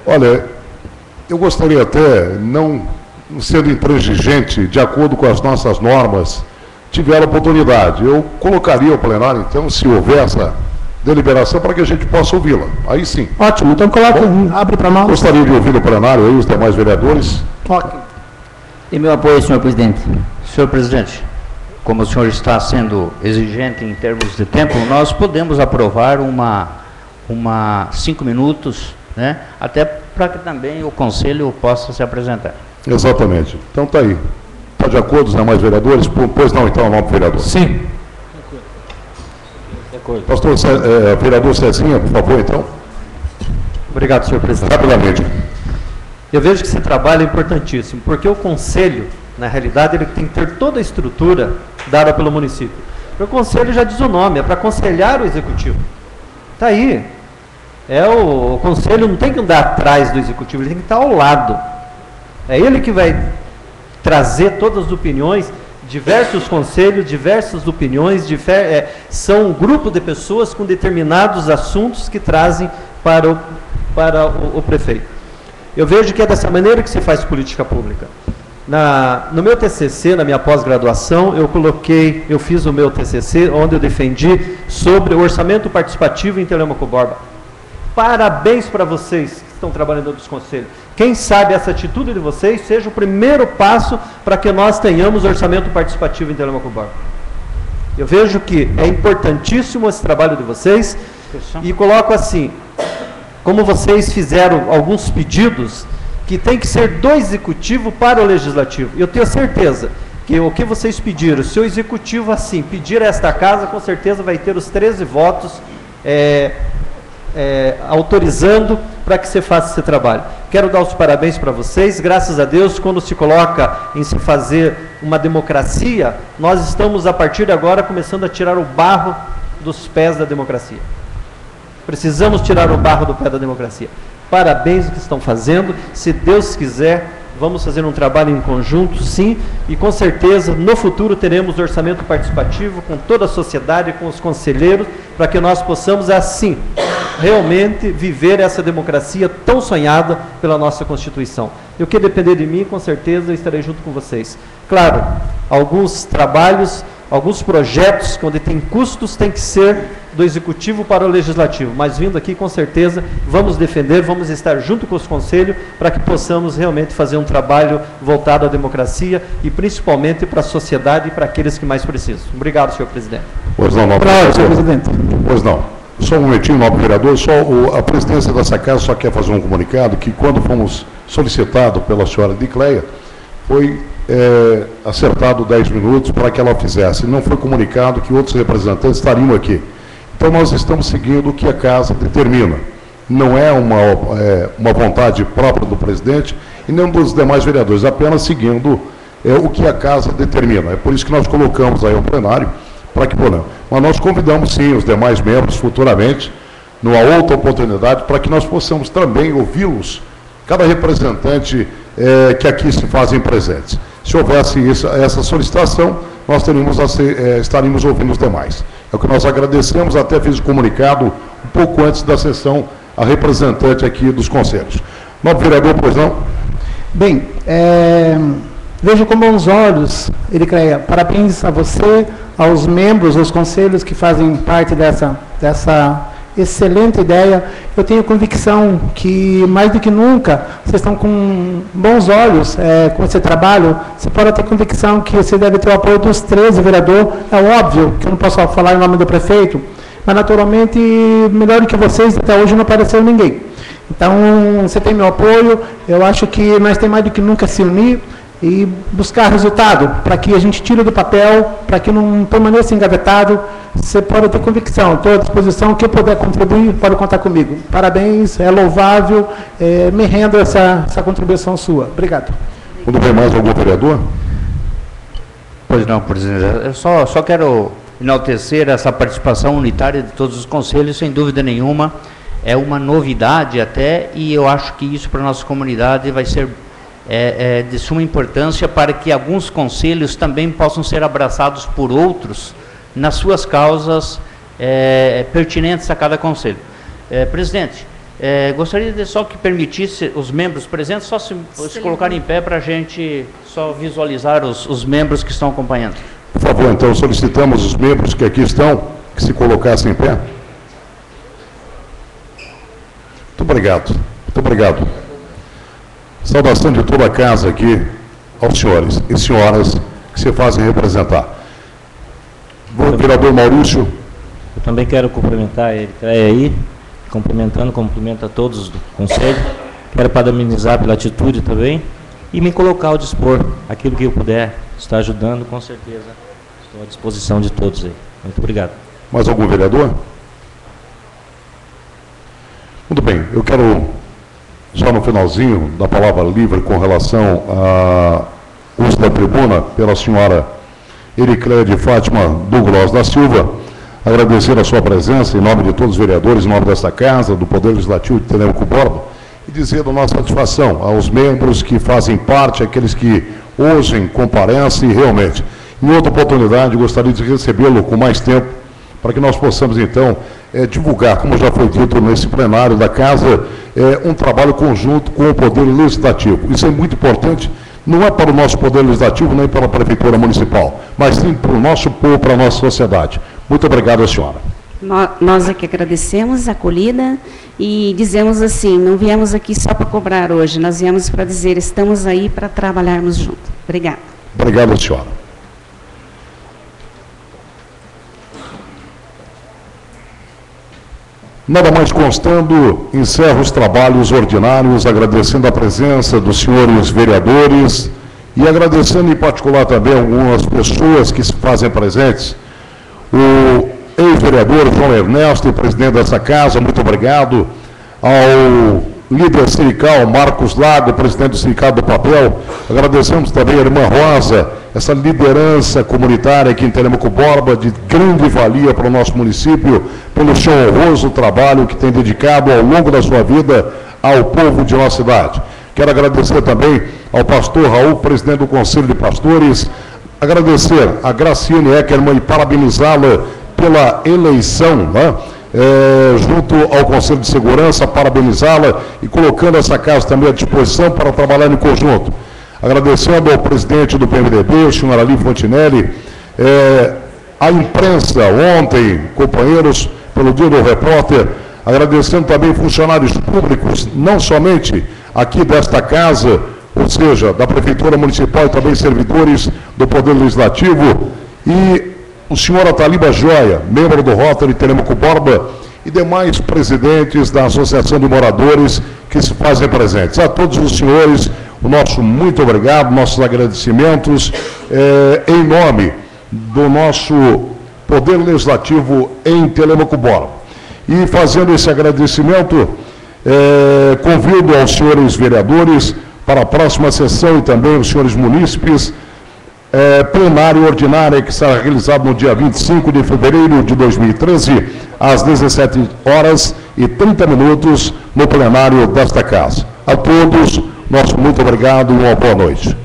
[SPEAKER 1] Olha, eu gostaria até, não sendo intransigente, de acordo com as nossas normas, tiver a oportunidade. Eu colocaria o plenário, então, se houver essa deliberação, para que a gente possa ouvi-la. Aí sim.
[SPEAKER 6] Ótimo, então coloca, abre para nós.
[SPEAKER 1] Gostaria de ouvir no plenário aí os demais vereadores.
[SPEAKER 6] Ok.
[SPEAKER 7] Tem meu apoio, senhor presidente.
[SPEAKER 9] Senhor presidente, como o senhor está sendo exigente em termos de tempo, nós podemos aprovar uma 5 minutos, né? Até para que também o conselho possa se apresentar.
[SPEAKER 1] Exatamente. Então está aí. Está de acordo os demais vereadores? Pois não, então, nobre vereador.
[SPEAKER 2] Sim.
[SPEAKER 4] De acordo.
[SPEAKER 1] Pastor, vereador Cezinha, por favor, então.
[SPEAKER 8] Obrigado, senhor presidente.
[SPEAKER 1] Rapidamente.
[SPEAKER 8] Eu vejo que esse trabalho é importantíssimo, porque o conselho, na realidade, ele tem que ter toda a estrutura dada pelo município. O conselho já diz o nome, é para aconselhar o executivo. Está aí. O conselho não tem que andar atrás do executivo, ele tem que estar ao lado. É ele que vai trazer todas as opiniões, diversos conselhos, diversas opiniões, são um grupo de pessoas com determinados assuntos que trazem para o prefeito. Eu vejo que é dessa maneira que se faz política pública. No meu TCC, na minha pós-graduação, eu fiz o meu TCC, onde eu defendi sobre o orçamento participativo em Telêmaco Borba. Parabéns para vocês que estão trabalhando nos conselhos. Quem sabe essa atitude de vocês seja o primeiro passo para que nós tenhamos orçamento participativo em Telêmaco Borba. Eu vejo que é importantíssimo esse trabalho de vocês e coloco assim, como vocês fizeram alguns pedidos, que tem que ser do executivo para o legislativo. Eu tenho certeza que o que vocês pediram, se o executivo assim pedir a esta casa, com certeza vai ter os 13 votos autorizando para que se faça esse trabalho. Quero dar os parabéns para vocês. Graças a Deus, quando se coloca em se fazer uma democracia, nós estamos a partir de agora começando a tirar o barro dos pés da democracia. Precisamos tirar o barro do pé da democracia. Parabéns o que estão fazendo. Se Deus quiser, vamos fazer um trabalho em conjunto, sim, e com certeza no futuro teremos orçamento participativo com toda a sociedade, com os conselheiros, para que nós possamos assim realmente viver essa democracia tão sonhada pela nossa Constituição. E o que depender de mim, com certeza eu estarei junto com vocês. Claro, alguns trabalhos, alguns projetos, quando tem custos, tem que ser do Executivo para o Legislativo, mas vindo aqui, com certeza, vamos defender, vamos estar junto com os conselhos, para que possamos realmente fazer um trabalho voltado à democracia e principalmente para a sociedade e para aqueles que mais precisam. Obrigado, senhor presidente.
[SPEAKER 1] Pois não, nobre vereador. Senhor presidente. Pois não. Só um momentinho, nobre vereador, a presidência dessa casa só quer fazer um comunicado que quando fomos solicitados pela senhora Dicleia, foi acertado 10 minutos para que ela fizesse. Não foi comunicado que outros representantes estariam aqui. Então nós estamos seguindo o que a casa determina. Não é uma vontade própria do presidente e nem dos demais vereadores, apenas seguindo o que a casa determina. É por isso que nós colocamos aí ao plenário, para que podemos. Mas nós convidamos sim os demais membros futuramente, numa outra oportunidade, para que nós possamos também ouvi-los, cada representante que aqui se fazem presentes. Se houvesse essa solicitação, nós estaríamos ouvindo os demais. É o que nós agradecemos, até fiz o comunicado um pouco antes da sessão a representante aqui dos conselhos. Nobre vereador, pois não?
[SPEAKER 6] Bem, vejo com bons olhos, Ericleia, parabéns a você, aos membros, aos conselhos que fazem parte dessa excelente ideia. Eu tenho convicção que, mais do que nunca, vocês estão com bons olhos com esse trabalho. Você pode ter convicção que você deve ter o apoio dos 13 vereadores. É óbvio que eu não posso falar em nome do prefeito, mas, naturalmente, melhor do que vocês, até hoje não apareceu ninguém. Então, você tem meu apoio. Eu acho que nós temos mais do que nunca se unir e buscar resultado, para que a gente tire do papel, para que não permaneça engavetado. Você pode ter convicção, estou à disposição, que eu puder contribuir, pode contar comigo. Parabéns, é louvável, me rendo essa contribuição sua. Obrigado.
[SPEAKER 1] Quando vem mais algum vereador?
[SPEAKER 9] Pois não, presidente. Eu só quero enaltecer essa participação unitária de todos os conselhos, sem dúvida nenhuma. É uma novidade até, e eu acho que isso para a nossa comunidade vai ser de suma importância, para que alguns conselhos também possam ser abraçados por outros nas suas causas pertinentes a cada conselho. Presidente, gostaria de só que permitisse os membros presentes só se colocarem em pé para a gente só visualizar os membros que estão acompanhando.
[SPEAKER 1] Por favor, então, solicitamos os membros que aqui estão, que se colocassem em pé. Muito obrigado. Muito obrigado. Saudação de toda a casa aqui, aos senhores e senhoras que se fazem representar. Vereador Maurício.
[SPEAKER 4] Eu também quero cumprimentar ele aí, cumprimento a todos do Conselho. Quero parabenizar pela atitude também e me colocar ao dispor, aquilo que eu puder estar ajudando, com certeza estou à disposição de todos aí. Muito obrigado.
[SPEAKER 1] Mais algum vereador? Muito bem, eu quero, só no finalzinho da palavra livre com relação ao uso da tribuna pela senhora Ericléia de Fátima Douglas da Silva, agradecer a sua presença em nome de todos os vereadores, em nome desta casa, do Poder Legislativo de Telêmaco Borba, e dizer da nossa satisfação aos membros que fazem parte, aqueles que hoje comparecem realmente. Em outra oportunidade, gostaria de recebê-lo com mais tempo, para que nós possamos, então, divulgar, como já foi dito nesse plenário da casa, um trabalho conjunto com o Poder Legislativo. Isso é muito importante, não é para o nosso Poder Legislativo, nem para a Prefeitura Municipal, mas sim para o nosso povo, para a nossa sociedade. Muito obrigado, senhora.
[SPEAKER 10] Nós é que agradecemos a acolhida e dizemos assim, não viemos aqui só para cobrar hoje, nós viemos para dizer, estamos aí para trabalharmos juntos. Obrigada.
[SPEAKER 1] Obrigado, senhora. Nada mais constando, encerro os trabalhos ordinários, agradecendo a presença dos senhores vereadores e agradecendo em particular também algumas pessoas que se fazem presentes. O ex-vereador João Ernesto, presidente dessa casa, muito obrigado. Ao líder sindical Marcos Lago, presidente do Sindicato do Papel, agradecemos também a irmã Rosa, essa liderança comunitária aqui em Telêmaco Borba, de grande valia para o nosso município, pelo seu honroso trabalho que tem dedicado ao longo da sua vida ao povo de nossa cidade. Quero agradecer também ao pastor Raul, presidente do Conselho de Pastores, agradecer a Graciane Eckermann e parabenizá-la pela eleição, né? Junto ao Conselho de Segurança, parabenizá-la e colocando essa casa também à disposição para trabalhar em conjunto. Agradecendo ao presidente do PMDB, o senhor Ali Fontinelli, a imprensa ontem, companheiros, pelo Dia do Repórter, agradecendo também funcionários públicos, não somente aqui desta casa, ou seja, da Prefeitura Municipal e também servidores do Poder Legislativo, e o senhor Ataliba Joia, membro do Rotary Telêmaco Borba, e demais presidentes da Associação de Moradores que se fazem presentes. A todos os senhores, o nosso muito obrigado, nossos agradecimentos, em nome do nosso Poder Legislativo em Telêmaco Borba. E fazendo esse agradecimento, convido aos senhores vereadores para a próxima sessão e também os senhores munícipes, plenário ordinária que será realizado no dia 25 de fevereiro de 2013, às 17h30 no plenário desta casa. A todos, nosso muito obrigado e uma boa noite.